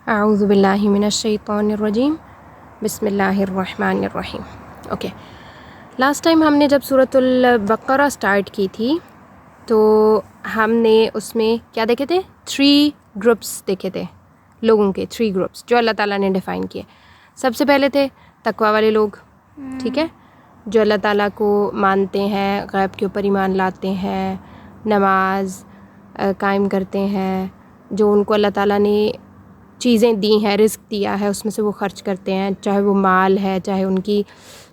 اعوذ باللہ من الشیطان الرجیم بسم اللہ الرحمن الرحیم. اوکے، لاسٹ ٹائم ہم نے جب سورۃ البقرہ سٹارٹ کی تھی تو ہم نے اس میں کیا دیکھے تھے؟ 3 گروپس دیکھے تھے لوگوں کے، 3 گروپس جو اللہ تعالیٰ نے ڈیفائن کیے. سب سے پہلے تھے تقوی والے لوگ، ٹھیک ہے، جو اللہ تعالیٰ کو مانتے ہیں، غیب کے اوپر ایمان لاتے ہیں، نماز قائم کرتے ہیں، جو ان کو اللہ تعالیٰ نے چیزیں دی ہیں، رزق دیا ہے، اس میں سے وہ خرچ کرتے ہیں، چاہے وہ مال ہے، چاہے ان کی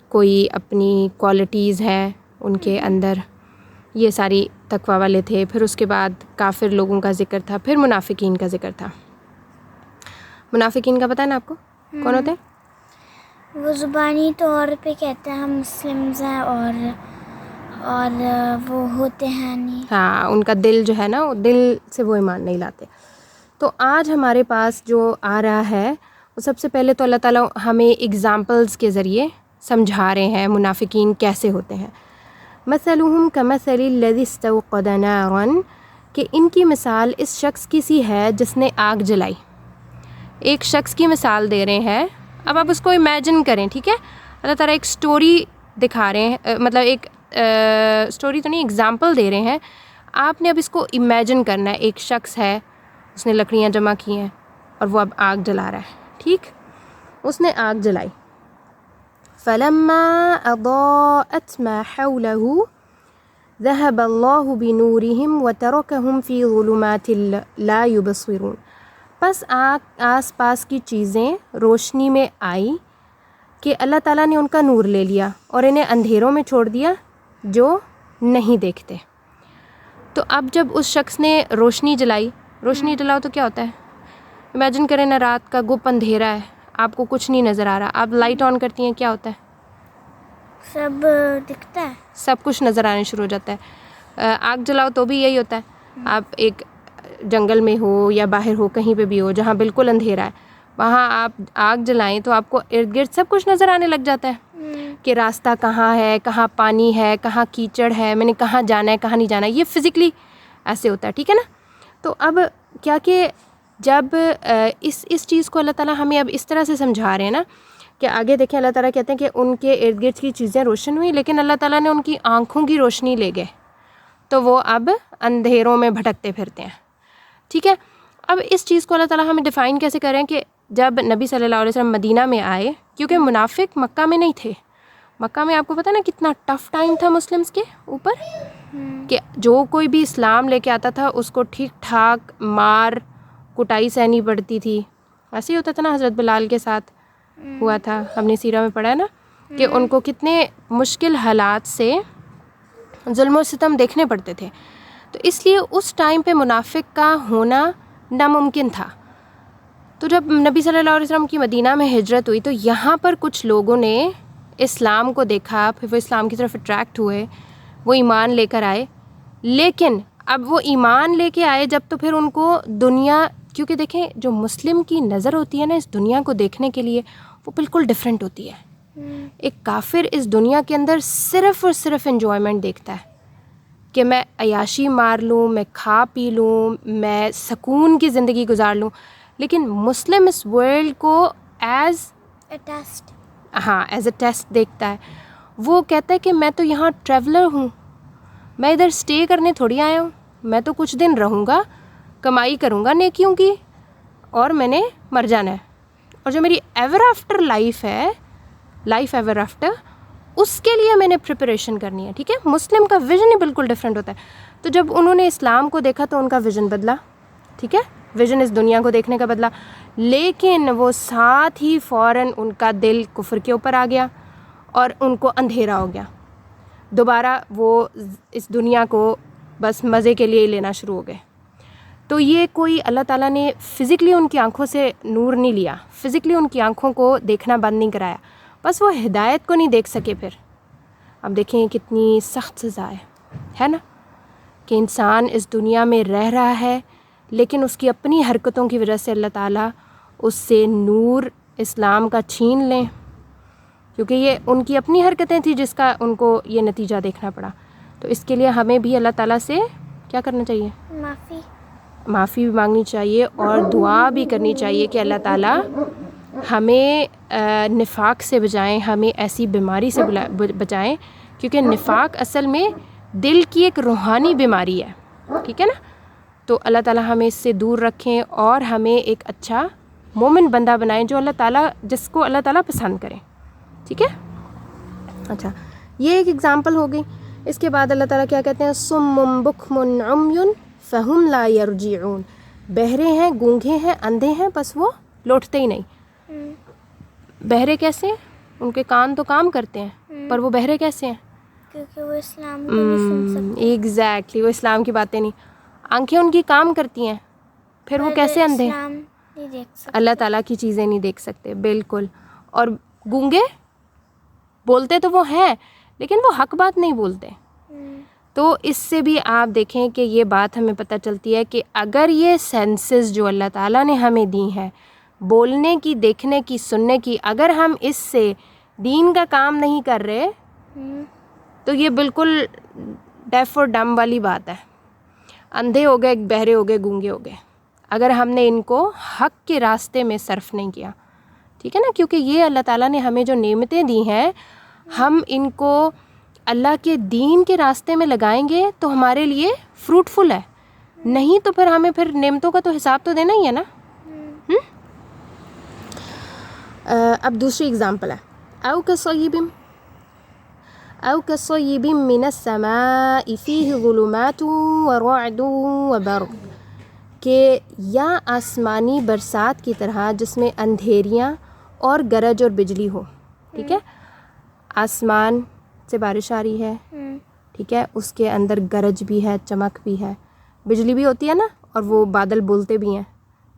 کوئی اپنی کوالٹیز ہیں ان کے اندر. یہ ساری تقوی والے تھے. پھر اس کے بعد کافر لوگوں کا ذکر تھا، پھر منافقین کا ذکر تھا. منافقین کا پتہ ہے نا آپ کو کون ہوتے ہیں؟ وہ زبانی طور پہ کہتے ہیں ہم مسلمز ہیں اور وہ ہوتے ہیں نہیں. ہاں، ان کا دل جو ہے نا، وہ دل سے وہ ایمان نہیں لاتے. تو آج ہمارے پاس جو آ رہا ہے وہ سب سے پہلے تو اللہ تعالیٰ ہمیں اگزامپلز کے ذریعے سمجھا رہے ہیں منافقین کیسے ہوتے ہیں. مثلہم کمثل الذی استوقد نارا، کہ ان کی مثال اس شخص کی سی ہے جس نے آگ جلائی. ایک شخص کی مثال دے رہے ہیں. اب آپ اس کو امیجن کریں، ٹھیک ہے. اللہ تعالیٰ ایک سٹوری دکھا رہے ہیں، مطلب ایک سٹوری تو نہیں، اگزامپل دے رہے ہیں. آپ نے اب اس کو امیجن کرنا ہے. ایک شخص ہے، اس نے لکڑیاں جمع کی ہیں اور وہ اب آگ جلا رہا ہے، ٹھیک. اس نے آگ جلائی. فَلَمَّا أَضَاءَتْ مَا حَوْلَهُ ذَهَبَ اللَّهُ بِنُورِهِمْ وَتَرَكَهُمْ فِي ظُلُمَاتٍ لَا يُبْصِرُونَ. پس آس پاس کی چیزیں روشنی میں آئی کہ اللہ تعالیٰ نے ان کا نور لے لیا اور انہیں اندھیروں میں چھوڑ دیا جو نہیں دیکھتے. تو اب جب اس شخص نے روشنی جلائی، روشنی جلاؤ تو کیا ہوتا ہے؟ امیجن کریں نا، رات کا گپ اندھیرا ہے، آپ کو کچھ نہیں نظر آ رہا. آپ لائٹ آن کرتی ہیں، کیا ہوتا ہے؟ سب دکھتا ہے، سب کچھ نظر آنے شروع ہو جاتا ہے. آگ جلاؤ تو بھی یہی ہوتا ہے. آپ ایک جنگل میں ہو یا باہر ہو، کہیں پہ بھی ہو جہاں بالکل اندھیرا ہے، وہاں آپ آگ جلائیں تو آپ کو ارد گرد سب کچھ نظر آنے لگ جاتا ہے کہ راستہ کہاں ہے، کہاں پانی ہے، کہاں کیچڑ ہے، میں نے کہاں جانا ہے، کہاں نہیں جانا ہے. یہ فزیکلی ایسے ہوتا ہے، ٹھیک ہے نا. تو اب کیا کہ جب اس چیز کو اللہ تعالیٰ ہمیں اب اس طرح سے سمجھا رہے ہیں نا کہ آگے دیکھیں، اللہ تعالیٰ کہتے ہیں کہ ان کے ارد گرد کی چیزیں روشن ہوئی، لیکن اللہ تعالیٰ نے ان کی آنکھوں کی روشنی لے گئے تو وہ اب اندھیروں میں بھٹکتے پھرتے ہیں، ٹھیک ہے. اب اس چیز کو اللہ تعالیٰ ہمیں ڈیفائن کیسے کریں کہ جب نبی صلی اللہ علیہ وسلم مدینہ میں آئے، کیونکہ منافق مکہ میں نہیں تھے. مکہ میں آپ کو پتہ نا کتنا ٹف ٹائم تھا مسلمس کے اوپر، کہ جو کوئی بھی اسلام لے کے آتا تھا اس کو ٹھیک ٹھاک مار کٹائی سہنی پڑتی تھی. ایسے ہی ہوتا تھا نا، حضرت بلال کے ساتھ ہوا تھا، ہم نے سیرہ میں پڑھا ہے نا کہ ان کو کتنے مشکل حالات سے ظلم و ستم دیکھنے پڑتے تھے. تو اس لیے اس ٹائم پہ منافق کا ہونا ناممکن تھا. تو جب نبی صلی اللہ علیہ وسلم کی مدینہ میں ہجرت ہوئی تو یہاں پر کچھ لوگوں نے اسلام کو دیکھا، پھر وہ اسلام کی طرف اٹریکٹ ہوئے، وہ ایمان لے کر آئے. لیکن اب وہ ایمان لے کے آئے جب، تو پھر ان کو دنیا، کیونکہ دیکھیں جو مسلم کی نظر ہوتی ہے نا اس دنیا کو دیکھنے کے لیے، وہ بالکل ڈیفرنٹ ہوتی ہے. ایک کافر اس دنیا کے اندر صرف اور صرف انجوائمنٹ دیکھتا ہے کہ میں عیاشی مار لوں، میں کھا پی لوں، میں سکون کی زندگی گزار لوں. لیکن مسلم اس ورلڈ کو as a test, as a test دیکھتا ہے. وہ کہتا ہے کہ میں تو یہاں ٹریولر ہوں، میں ادھر اسٹے کرنے تھوڑی آیا ہوں، میں تو کچھ دن رہوں گا، کمائی کروں گا نیکیوں کی، اور میں نے مر جانا ہے. اور جو میری ایور آفٹر لائف ہے، لائف ایور آفٹر، اس کے لیے میں نے پریپریشن کرنی ہے، ٹھیک ہے. مسلم کا ویژن ہی بالکل ڈیفرنٹ ہوتا ہے. تو جب انہوں نے اسلام کو دیکھا تو ان کا ویژن بدلا، ٹھیک ہے، ویژن اس دنیا کو دیکھنے کا بدلا. لیکن وہ ساتھ ہی فوراً ان کا دل کفر کے اوپر آ گیا اور ان کو اندھیرا ہو گیا. دوبارہ وہ اس دنیا کو بس مزے کے لیے ہی لینا شروع ہو گئے. تو یہ کوئی اللہ تعالیٰ نے فزیکلی ان کی آنکھوں سے نور نہیں لیا، فزیکلی ان کی آنکھوں کو دیکھنا بند نہیں کرایا، بس وہ ہدایت کو نہیں دیکھ سکے. پھر اب دیکھیں کتنی سخت سزا ہے نا، کہ انسان اس دنیا میں رہ رہا ہے لیکن اس کی اپنی حرکتوں کی وجہ سے اللہ تعالیٰ اس سے نور اسلام کا چھین لیں، کیونکہ یہ ان کی اپنی حرکتیں تھیں جس کا ان کو یہ نتیجہ دیکھنا پڑا. تو اس کے لیے ہمیں بھی اللہ تعالیٰ سے کیا کرنا چاہیے؟ معافی. معافی بھی مانگنی چاہیے اور دعا بھی کرنی چاہیے کہ اللہ تعالیٰ ہمیں نفاق سے بچائیں، ہمیں ایسی بیماری سے بچائیں، کیونکہ نفاق اصل میں دل کی ایک روحانی بیماری ہے، ٹھیک ہے نا. تو اللہ تعالیٰ ہمیں اس سے دور رکھیں اور ہمیں ایک اچھا مومن بندہ بنائیں جو اللہ تعالیٰ جس کو اللہ تعالیٰ پسند کریں، ٹھیک ہے. اچھا، یہ ایک اگزامپل ہو گئی. اس کے بعد اللہ تعالیٰ کیا کہتے ہیں؟ صم بکم عمی فہم لا یرجعون. بہرے ہیں، گونگے ہیں، اندھے ہیں، بس وہ لوٹتے ہی نہیں. بہرے کیسے ہیں؟ ان کے کان تو کام کرتے ہیں پر وہ بہرے کیسے ہیں؟ کیونکہ وہ اسلام کو نہیں سن سکتے. ایگزیکٹلی، وہ اسلام کی باتیں نہیں. آنکھیں ان کی کام کرتی ہیں پھر وہ کیسے اندھے؟ اسلام نہیں دیکھ سکتے، اللہ تعالیٰ کی چیزیں نہیں دیکھ سکتے، بالکل. اور گونگے بولتے تو وہ ہیں لیکن وہ حق بات نہیں بولتے. تو اس سے بھی آپ دیکھیں کہ یہ بات ہمیں پتہ چلتی ہے کہ اگر یہ سینسز جو اللہ تعالیٰ نے ہمیں دی ہیں بولنے کی، دیکھنے کی، سننے کی، اگر ہم اس سے دین کا کام نہیں کر رہے تو یہ بالکل ڈیف اور ڈم والی بات ہے. اندھے ہو گئے، بہرے ہو گئے، گونگے ہو گئے اگر ہم نے ان کو حق کے راستے میں صرف نہیں کیا، ٹھیک ہے نا. کیونکہ یہ اللہ تعالیٰ نے ہمیں جو نعمتیں دی ہیں ہم ان کو اللہ کے دین کے راستے میں لگائیں گے تو ہمارے لیے فروٹفل ہے، نہیں تو پھر ہمیں پھر نعمتوں کا تو حساب تو دینا ہی ہے نا. اب دوسری اگزامپل ہے او کصیب من السماء فیہ ظلمات ورعد وبرق، کہ یا آسمانی برسات کی طرح جس میں اندھیریاں اور گرج اور بجلی ہو. ٹھیک ہے، آسمان سے بارش آ رہی ہے، ٹھیک ہے، اس کے اندر گرج بھی ہے، چمک بھی ہے، بجلی بھی ہوتی ہے نا، اور وہ بادل بولتے بھی ہیں.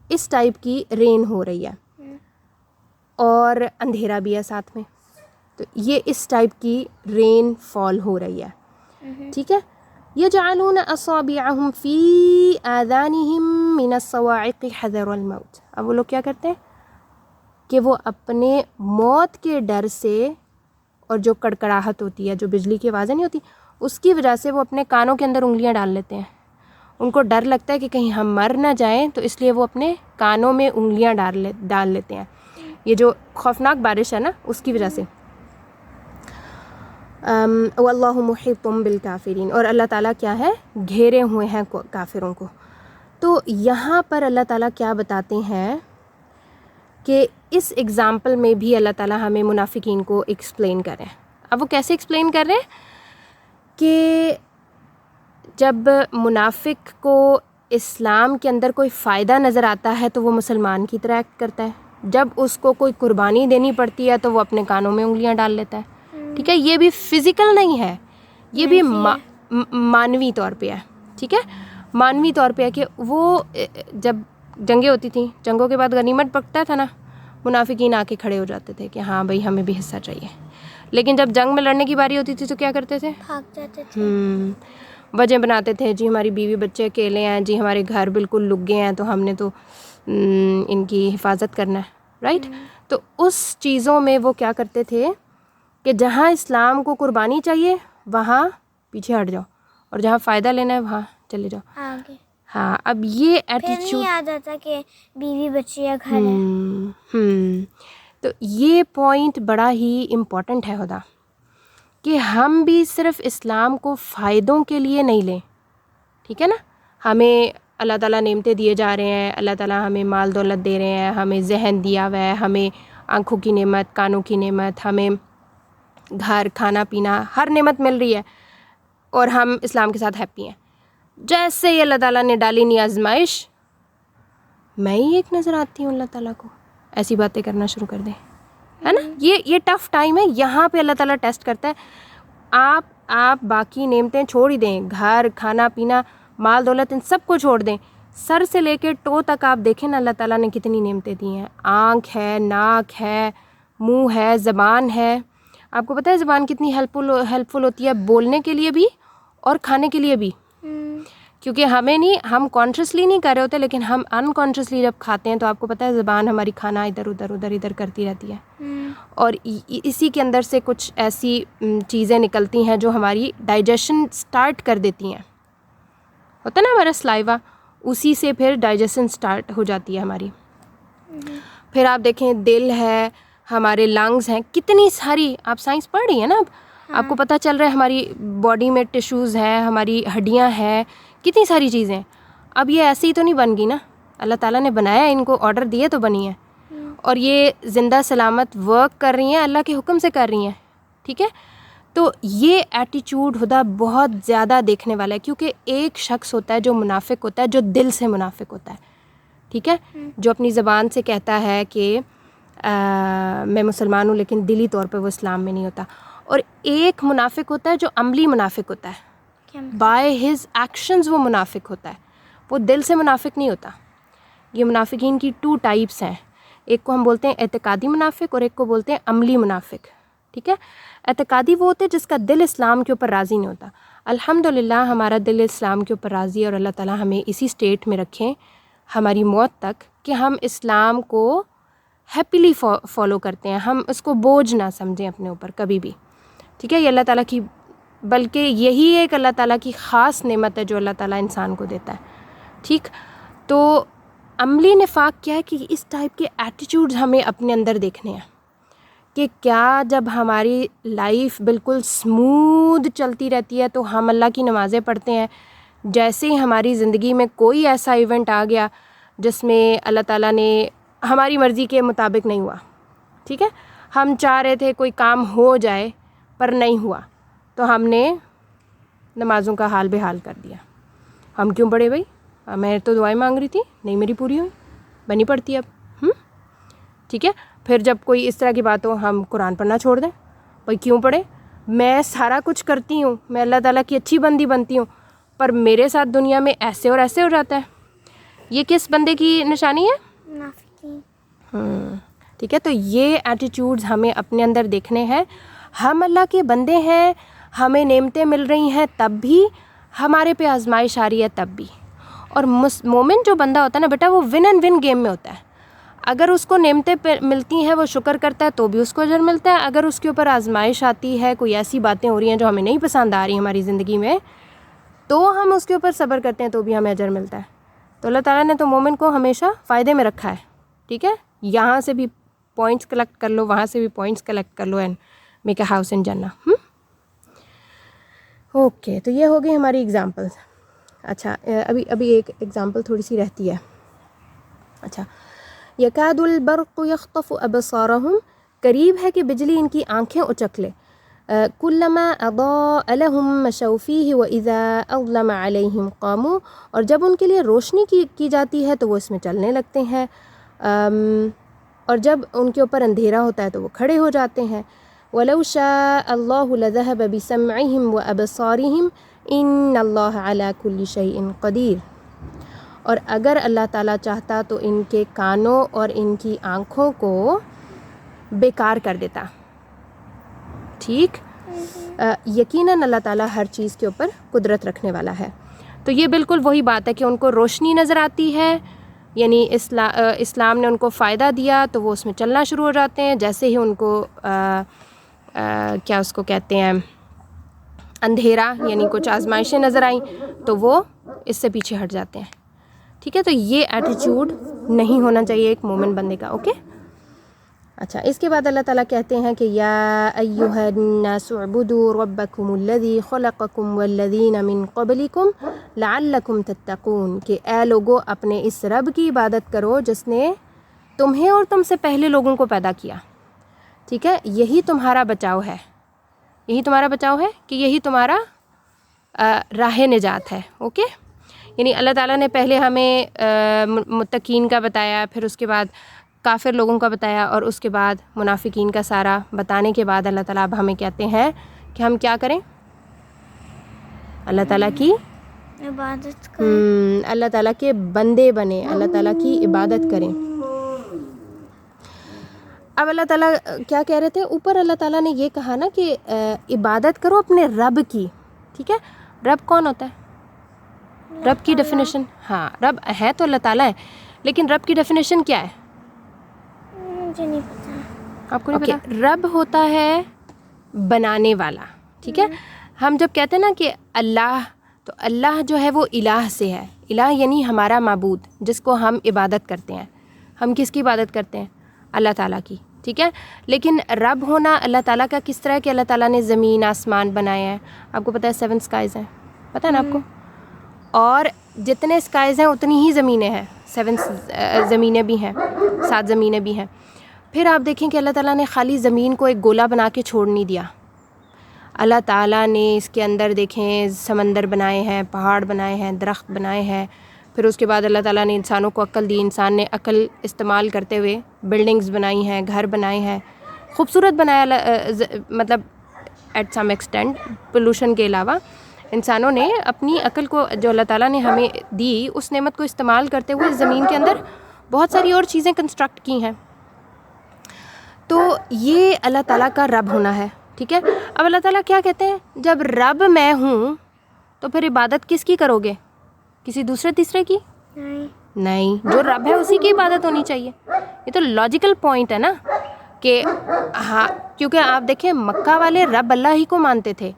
اس ٹائپ کی رین ہو رہی ہے اور اندھیرا بھی ہے ساتھ میں. تو یہ اس ٹائپ کی رین فال ہو رہی ہے، ٹھیک ہے. یجعلون اصابعهم فی آذانہم من الصواعق حذر الموت. اب وہ لوگ کیا کرتے ہیں کہ وہ اپنے موت کے ڈر سے، اور جو کڑکڑاہٹ ہوتی ہے، جو بجلی کی آوازیں نہیں ہوتی، اس کی وجہ سے وہ اپنے کانوں کے اندر انگلیاں ڈال لیتے ہیں. ان کو ڈر لگتا ہے کہ کہیں ہم مر نہ جائیں، تو اس لیے وہ اپنے کانوں میں انگلیاں ڈال لیتے ہیں. یہ جو خوفناک بارش ہے نا، اس کی وجہ سے. واللہ محیط بالکافرین، اور اللہ تعالیٰ کیا ہے؟ گھیرے ہوئے ہیں کافروں کو. تو یہاں پر اللہ تعالیٰ کیا بتاتے ہیں کہ اس ایگزامپل میں بھی اللہ تعالیٰ ہمیں منافقین کو ایکسپلین کر رہے ہیں. اب وہ کیسے ایکسپلین کر رہے ہیں کہ جب منافق کو اسلام کے اندر کوئی فائدہ نظر آتا ہے تو وہ مسلمان کی طرح ایکٹ کرتا ہے، جب اس کو کوئی قربانی دینی پڑتی ہے تو وہ اپنے کانوں میں انگلیاں ڈال لیتا ہے. ٹھیک ہے، یہ بھی فزیکل نہیں ہے، یہ بھی مانوی طور پہ ہے. ٹھیک ہے، مانوی طور پہ ہے کہ وہ جب جنگیں ہوتی تھیں، جنگوں کے بعد غنیمت پکتا تھا نا، منافقین آ کے کھڑے ہو جاتے تھے کہ ہاں بھائی ہمیں بھی حصہ چاہیے. لیکن جب جنگ میں لڑنے کی باری ہوتی تھی تو کیا کرتے تھے؟ بھاگ جاتے تھے. وجہ بناتے تھے، جی ہماری بیوی بچے اکیلے ہیں، جی ہمارے گھر بالکل لگے ہیں، تو ہم نے تو ان کی حفاظت کرنا ہے، رائٹ. تو اس چیزوں میں وہ کیا کرتے تھے کہ جہاں اسلام کو قربانی چاہیے وہاں پیچھے ہٹ جاؤ، اور جہاں فائدہ لینا ہے وہاں چلے جاؤ آگے. ہاں، اب یہ پھر نہیں ایٹیچیوڈ یاد آتا کہ بیوی بچے یا گھر ہے. تو یہ پوائنٹ بڑا ہی امپورٹنٹ ہے خدا، کہ ہم بھی صرف اسلام کو فائدوں کے لیے نہیں لیں. ٹھیک ہے نا، ہمیں اللہ تعالیٰ نعمتیں دیے جا رہے ہیں، اللہ تعالیٰ ہمیں مال دولت دے رہے ہیں، ہمیں ذہن دیا ہوا ہے، ہمیں آنکھوں کی نعمت، کانوں کی نعمت، ہمیں گھر، کھانا پینا، ہر نعمت مل رہی ہے، اور ہم اسلام کے ساتھ ہیپی ہیں. جیسے ہی اللہ تعالیٰ نے ڈالی نہیں آزمائش، میں ہی ایک نظر آتی ہوں اللہ تعالیٰ کو، ایسی باتیں کرنا شروع کر دیں، ہے نا. یہ ٹف ٹائم ہے، یہاں پہ اللہ تعالیٰ ٹیسٹ کرتا ہے. آپ باقی نعمتیں چھوڑ ہی دیں، گھر، کھانا پینا، مال دولت، ان سب کو چھوڑ دیں، سر سے لے کے ٹو تک آپ دیکھیں نا اللہ تعالیٰ نے کتنی نعمتیں دی ہیں. آنکھ ہے، ناک ہے، منہ ہے، زبان ہے. آپ کو پتہ ہے زبان کتنی ہیلپ فل ہوتی ہے بولنے کے لیے بھی اور کھانے کے لیے بھی. کیونکہ ہم کانشیسلی نہیں کر رہے ہوتے، لیکن ہم انکانشیسلی جب کھاتے ہیں تو آپ کو پتہ ہے زبان ہماری کھانا ادھر کرتی رہتی ہے، اور اسی کے اندر سے کچھ ایسی چیزیں نکلتی ہیں جو ہماری ڈائجیشن سٹارٹ کر دیتی ہیں. ہوتا ہے نا ہمارا سلائیوا، اسی سے پھر ڈائجیشن سٹارٹ ہو جاتی ہے ہماری. پھر آپ دیکھیں دل ہے, ہمارے لنگز ہیں, کتنی ساری, آپ سائنس پڑھ رہی ہیں نا, اب آپ کو پتہ چل رہا ہے ہماری باڈی میں ٹیشوز ہیں, ہماری ہڈیاں ہیں, کتنی ساری چیزیں. اب یہ ایسے ہی تو نہیں بن گئی نا, اللہ تعالیٰ نے بنایا, ان کو آرڈر دیے تو بنی ہیں, اور یہ زندہ سلامت ورک کر رہی ہیں, اللہ کے حکم سے کر رہی ہیں. ٹھیک ہے, تو یہ ایٹیچیوڈ خدا بہت زیادہ دیکھنے والا ہے, کیونکہ ایک شخص ہوتا ہے جو منافق ہوتا ہے, جو دل سے منافق ہوتا ہے. ٹھیک ہے, جو اپنی زبان سے کہتا ہے کہ میں مسلمان ہوں, لیکن دلی طور پہ وہ اسلام میں نہیں ہوتا. اور ایک منافق ہوتا ہے جو عملی منافق ہوتا ہے, بائی ہز ایکشنز وہ منافق ہوتا ہے, وہ دل سے منافق نہیں ہوتا. یہ منافقین کی 2 ٹائپس ہیں, ایک کو ہم بولتے ہیں اعتقادی منافق اور ایک کو بولتے ہیں عملی منافق. ٹھیک ہے, اعتقادی وہ ہوتے ہیں جس کا دل اسلام کے اوپر راضی نہیں ہوتا. الحمدللہ ہمارا دل اسلام کے اوپر راضی ہے, اور اللہ تعالیٰ ہمیں اسی سٹیٹ میں رکھیں ہماری موت تک کہ ہم اسلام کو ہیپیلی فالو کرتے ہیں, ہم اس کو بوجھ نہ سمجھیں اپنے اوپر کبھی بھی. ٹھیک ہے, یہ اللہ تعالیٰ کی, بلکہ یہی ایک اللہ تعالیٰ کی خاص نعمت ہے جو اللہ تعالیٰ انسان کو دیتا ہے. ٹھیک, تو عملی نفاق کیا ہے کہ اس ٹائپ کے ایٹیٹیوڈز ہمیں اپنے اندر دیکھنے ہیں کہ کیا جب ہماری لائف بالکل سموتھ چلتی رہتی ہے تو ہم اللہ کی نمازیں پڑھتے ہیں, جیسے ہی ہماری زندگی میں کوئی ایسا ایونٹ آ گیا جس میں اللہ تعالیٰ نے ہماری مرضی کے مطابق نہیں ہوا. ٹھیک ہے, ہم چاہ رہے تھے کوئی کام ہو جائے پر نہیں ہوا, تو ہم نے نمازوں کا حال بے حال کر دیا. ہم کیوں پڑھے بھائی, میں تو دعائیں مانگ رہی تھی, نہیں میری پوری ہوئی, بنی پڑتی اب. ٹھیک ہے, پھر جب کوئی اس طرح کی بات ہو ہم قرآن پڑھنا چھوڑ دیں. بھائی کیوں پڑھیں, میں سارا کچھ کرتی ہوں, میں اللہ تعالیٰ کی اچھی بندی بنتی ہوں, پر میرے ساتھ دنیا میں ایسے اور ایسے ہو جاتا ہے. یہ کس بندے کی نشانی ہے؟ منافقین. ٹھیک ہے, تو یہ ایٹیٹیوڈز ہمیں اپنے اندر دیکھنے ہیں. ہم اللہ کے بندے ہیں, ہمیں نعمتیں مل رہی ہیں تب بھی, ہمارے پہ آزمائش آ رہی ہے تب بھی. اور مومن جو بندہ ہوتا ہے نا بیٹا, وہ ون اینڈ ون گیم میں ہوتا ہے. اگر اس کو نعمتیں ملتی ہیں وہ شکر کرتا ہے تو بھی اس کو اجر ملتا ہے. اگر اس کے اوپر آزمائش آتی ہے, کوئی ایسی باتیں ہو رہی ہیں جو ہمیں نہیں پسند آ رہی ہیں ہماری زندگی میں, تو ہم اس کے اوپر صبر کرتے ہیں تو بھی ہمیں اجر ملتا ہے. تو اللہ تعالیٰ نے تو مومن کو ہمیشہ فائدے میں رکھا ہے. ٹھیک ہے, یہاں سے بھی پوائنٹس کلیکٹ کر لو, وہاں سے بھی پوائنٹس کلیکٹ کر لو, اینڈ میک اے ہاؤس ان جنہ. اوکے, تو یہ ہو گئی ہماری ایگزامپلس. اچھا, ابھی ایک ایگزامپل تھوڑی سی رہتی ہے. اچھا, یکاد البرق یخطف ابصارہم, قریب ہے کہ بجلی ان کی آنکھیں اچک لے. کلما اضاء لهم مشوا فیہ واذا اظلم علیہم قاموا, اور جب ان کے لیے روشنی کی جاتی ہے تو وہ اس میں چلنے لگتے ہیں, اور جب ان کے اوپر اندھیرا ہوتا ہے تو وہ کھڑے ہو جاتے ہیں. وَلَوْ شَاءَ اللَّهُ لَذَهَبَ بِسَمْعِهِمْ وَأَبْصَارِهِمْ إِنَّ اللَّهَ عَلَى كُلِّ شَيْءٍ قَدِيرٌ, اور اگر اللہ تعالیٰ چاہتا تو ان کے کانوں اور ان کی آنکھوں کو بیکار کر دیتا. ٹھیک, یقیناً اللہ تعالیٰ ہر چیز کے اوپر قدرت رکھنے والا ہے. تو یہ بالکل وہی بات ہے کہ ان کو روشنی نظر آتی ہے, یعنی اسلام نے ان کو فائدہ دیا تو وہ اس میں چلنا شروع ہو جاتے ہیں. جیسے ہی ان کو کیا اس کو کہتے ہیں, اندھیرا یعنی کچھ آزمائشیں نظر آئیں تو وہ اس سے پیچھے ہٹ جاتے ہیں. ٹھیک ہے, تو یہ ایٹیٹیوڈ نہیں ہونا چاہیے ایک مومن بندے کا. اوکے, اچھا, اس کے بعد اللہ تعالیٰ کہتے ہیں کہ یا ایھا الناس اعبدوا ربکم الذی خلقکم والذین من قبلکم لعلکم تتقون, کہ اے لوگو اپنے اس رب کی عبادت کرو جس نے تمہیں اور تم سے پہلے لوگوں کو پیدا کیا. ٹھیک ہے, یہی تمہارا بچاؤ ہے, یہی تمہارا بچاؤ ہے کہ یہی تمہارا راہ نجات ہے. اوکے, یعنی اللہ تعالیٰ نے پہلے ہمیں متقین کا بتایا, پھر اس کے بعد کافر لوگوں کا بتایا, اور اس کے بعد منافقین کا سارا بتانے کے بعد اللہ تعالیٰ اب ہمیں کہتے ہیں کہ ہم کیا کریں, اللہ تعالیٰ کی عبادت کریں, اللہ تعالیٰ کے بندے بنیں, اللہ تعالیٰ کی عبادت کریں. اب اللہ تعالیٰ کیا کہہ رہے تھے اوپر, اللہ تعالیٰ نے یہ کہا نا کہ عبادت کرو اپنے رب کی. ٹھیک ہے, رب کون ہوتا ہے؟ رب کی ڈیفینیشن, ہاں رب ہے تو اللہ تعالیٰ ہے, لیکن رب کی ڈیفینیشن کیا ہے؟ مجھے نہیں پتا. آپ کو نہیں پتا؟ رب ہوتا ہے بنانے والا. ٹھیک ہے, ہم جب کہتے ہیں نا کہ اللہ, تو اللہ جو ہے وہ الہ سے ہے. الہ یعنی ہمارا معبود جس کو ہم عبادت کرتے ہیں. ہم کس کی عبادت کرتے ہیں؟ اللہ تعالیٰ کی. ٹھیک ہے. لیکن رب ہونا اللہ تعالیٰ کا کس طرح کہ اللہ تعالیٰ نے زمین آسمان بنائے ہیں. آپ کو پتہ ہے 7 اسکائز ہیں, پتہ ہے نا آپ کو, اور جتنے اسکائز ہیں اتنی ہی زمینیں ہیں. 7 زمینیں بھی ہیں, 7 زمینیں بھی ہیں. پھر آپ دیکھیں کہ اللہ تعالیٰ نے خالی زمین کو ایک گولا بنا کے چھوڑ نہیں دیا. اللہ تعالیٰ نے اس کے اندر دیکھیں سمندر بنائے ہیں, پہاڑ بنائے ہیں, درخت بنائے ہیں. پھر اس کے بعد اللہ تعالیٰ نے انسانوں کو عقل دی, انسان نے عقل استعمال کرتے ہوئے بلڈنگز بنائی ہیں, گھر بنائے ہیں, خوبصورت بنایا. مطلب ایٹ سم ایکسٹینٹ پولوشن کے علاوہ انسانوں نے اپنی عقل کو جو اللہ تعالیٰ نے ہمیں دی اس نعمت کو استعمال کرتے ہوئے زمین کے اندر بہت ساری اور چیزیں کنسٹرکٹ کی ہیں. تو یہ اللہ تعالیٰ کا رب ہونا ہے. ٹھیک ہے. اب اللہ تعالیٰ کیا کہتے ہیں, جب رب میں ہوں تو پھر عبادت کس کی کرو گے؟ کسی دوسرے تیسرے کی نہیں, جو رب ہے اسی کی عبادت ہونی چاہیے. یہ تو لاجیکل پوائنٹ ہے نا کہ ہاں, کیونکہ آپ دیکھیں مکہ والے رب اللہ ہی کو مانتے تھے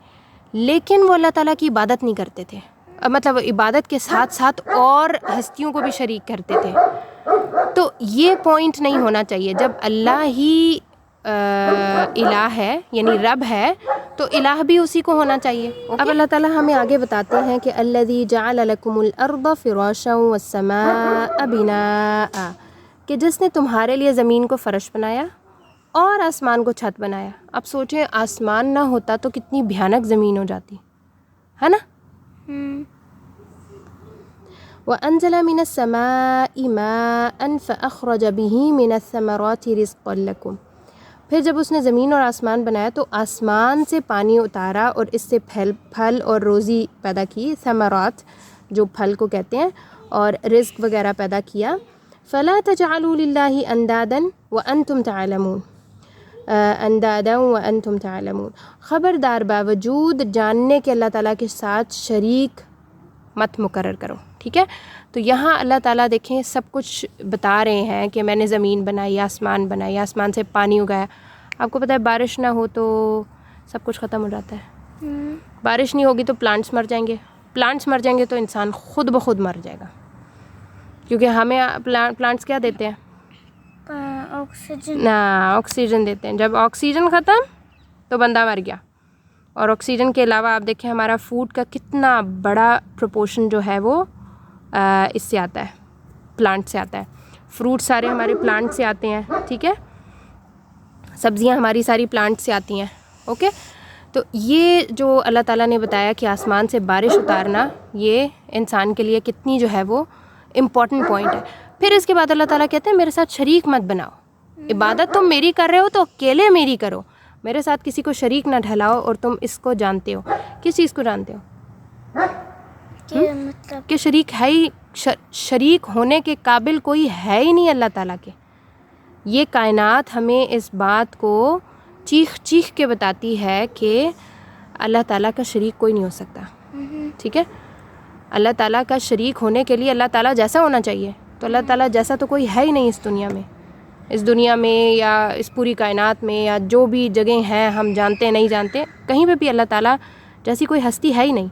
لیکن وہ اللہ تعالیٰ کی عبادت نہیں کرتے تھے. مطلب عبادت کے ساتھ ساتھ اور ہستیوں کو بھی شریک کرتے تھے. تو یہ پوائنٹ نہیں ہونا چاہیے. جب اللہ ہی الہ ہے یعنی رب ہے تو الہ بھی اسی کو ہونا چاہیے. اب اللہ تعالیٰ ہمیں آگے بتاتے ہیں کہ الذی جعل لکم الارض فراشا والسماء بناء, کہ جس نے تمہارے لیے زمین کو فرش بنایا اور آسمان کو چھت بنایا. اب سوچیں آسمان نہ ہوتا تو کتنی بھیانک زمین ہو جاتی ہے نا. وَأَنزَلَ مِنَ السَّمَاءِ مَاءً فَأَخْرَجَ بِهِ مِنَ الثَّمَرَاتِ رِزْقًا لَكُمْ. پھر جب اس نے زمین اور آسمان بنایا تو آسمان سے پانی اتارا اور اس سے پھل اور روزی پیدا کی, ثمرات جو پھل کو کہتے ہیں, اور رزق وغیرہ پیدا کیا. فَلَا تَجْعَلُوا لِلَّهِ أَنْدَادًا وَأَنْتُمْ تَعْلَمُونَ اندادا وانتم تعلمون. خبردار باوجود جاننے کے اللہ تعالیٰ کے ساتھ شریک مت مقرر کرو. ٹھیک ہے. تو یہاں اللہ تعالیٰ دیکھیں سب کچھ بتا رہے ہیں کہ میں نے زمین بنائی, آسمان بنائی, آسمان سے پانی اگایا. آپ کو پتہ ہے بارش نہ ہو تو سب کچھ ختم ہو جاتا ہے. بارش نہیں ہوگی تو پلانٹس مر جائیں گے, پلانٹس مر جائیں گے تو انسان خود بخود مر جائے گا, کیونکہ ہمیں پلانٹس کیا دیتے ہیں؟ آکسیجن دیتے ہیں. جب آکسیجن ختم تو بندہ مر گیا. اور آکسیجن کے علاوہ آپ دیکھیں ہمارا فوڈ کا کتنا بڑا پروپورشن جو ہے وہ اس سے آتا ہے, پلانٹ سے آتا ہے. فروٹ سارے ہمارے پلانٹ سے آتے ہیں. ٹھیک ہے. سبزیاں ہماری ساری پلانٹ سے آتی ہیں. اوکے. تو یہ جو اللہ تعالیٰ نے بتایا کہ آسمان سے بارش اتارنا یہ انسان کے لیے کتنی جو ہے وہ امپورٹنٹ پوائنٹ ہے. پھر اس کے بعد اللہ تعالیٰ کہتے ہیں میرے ساتھ شریک مت بناؤ. عبادت تم میری کر رہے ہو تو اکیلے میری کرو, میرے ساتھ کسی کو شریک نہ ڈھلاؤ. اور تم اس کو جانتے ہو, کس چیز کو جانتے ہو؟ مطلب کہ شریک ہے ہی, شریک ہونے کے قابل کوئی ہے ہی نہیں اللہ تعالیٰ کے. یہ کائنات ہمیں اس بات کو چیخ چیخ کے بتاتی ہے کہ اللہ تعالیٰ کا شریک کوئی نہیں ہو سکتا. ٹھیک ہے. اللہ تعالیٰ کا شریک ہونے کے لیے اللہ تعالیٰ جیسا ہونا چاہیے, تو اللہ تعالیٰ جیسا تو کوئی ہے ہی نہیں اس دنیا میں یا اس پوری کائنات میں یا جو بھی جگہیں ہیں ہم جانتے نہیں جانتے, کہیں پہ بھی اللہ تعالیٰ جیسی کوئی ہستی ہے ہی نہیں.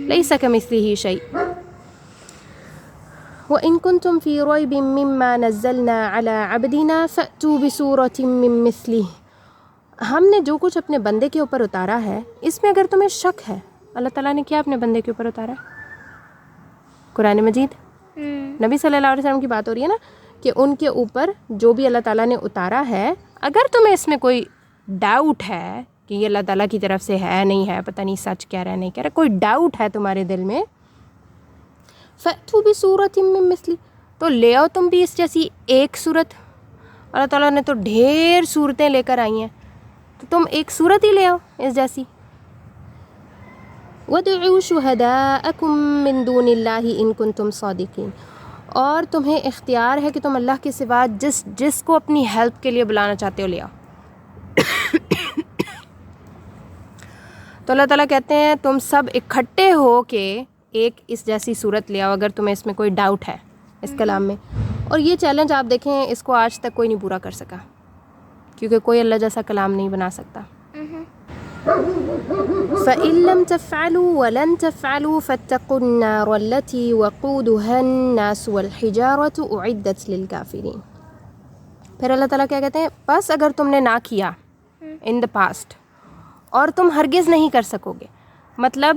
لیس کمثلہ شیء. وَإِن كُنتُمْ فِي رَيْبٍ مِّمَّا نَزَّلْنَا عَلَىٰ عَبْدِنَا فَأْتُوا بِسُورَةٍ مِّن مِّثْلِهِ. ہم نے جو کچھ اپنے بندے کے اوپر اتارا ہے اس میں اگر تمہیں شک ہے, اللہ تعالیٰ نے کیا اپنے بندے کے اوپر اتارا ہے؟ قرآن مجید. نبی صلی اللہ علیہ وسلم کی بات ہو رہی ہے نا کہ ان کے اوپر جو بھی اللہ تعالیٰ نے اتارا ہے, اگر تمہیں اس میں کوئی ڈاؤٹ ہے کہ یہ اللہ تعالیٰ کی طرف سے ہے نہیں ہے, پتہ نہیں سچ کہہ رہا ہے نہیں کہہ رہا, کوئی ڈاؤٹ ہے تمہارے دل میں, فَأْتُوا بِسُورَةٍ مِّن مِّثْلِهِ, تو لے آؤ تم بھی اس جیسی ایک صورت. اللہ تعالیٰ نے تو ڈھیر صورتیں لے کر آئی ہیں, تو تم ایک صورت ہی لے آؤ اس جیسی. وَادْعُوا شُهَدَاءَكُم مِّن دُونِ اللَّهِ إِن كُنتُمْ صَادِقِينَ. اور تمہیں اختیار ہے کہ تم اللہ کے سوا جس کو اپنی ہیلپ کے لیے بلانا چاہتے ہو لے آؤ. تو اللہ تعالیٰ کہتے ہیں تم سب اکٹھے ہو کے ایک اس جیسی صورت لے آؤ اگر تمہیں اس میں کوئی ڈاؤٹ ہے اس کلام میں. اور یہ چیلنج آپ دیکھیں اس کو آج تک کوئی نہیں پورا کر سکا, کیونکہ کوئی اللہ جیسا کلام نہیں بنا سکتا. فَإِن لَّمْ تَفْعَلُوا وَلَن تَفْعَلُوا فَاتَّقُوا النَّارَ الَّتِي وَقُودُهَا النَّاسُ وَالْحِجَارَةُ أُعِدَّتْ لِلْكَافِرِينَ. پھر اللہ تعالیٰ کیا کہتے ہیں، بس اگر تم نے نہ کیا ان دا پاسٹ اور تم ہرگز نہیں کر سکو گے، مطلب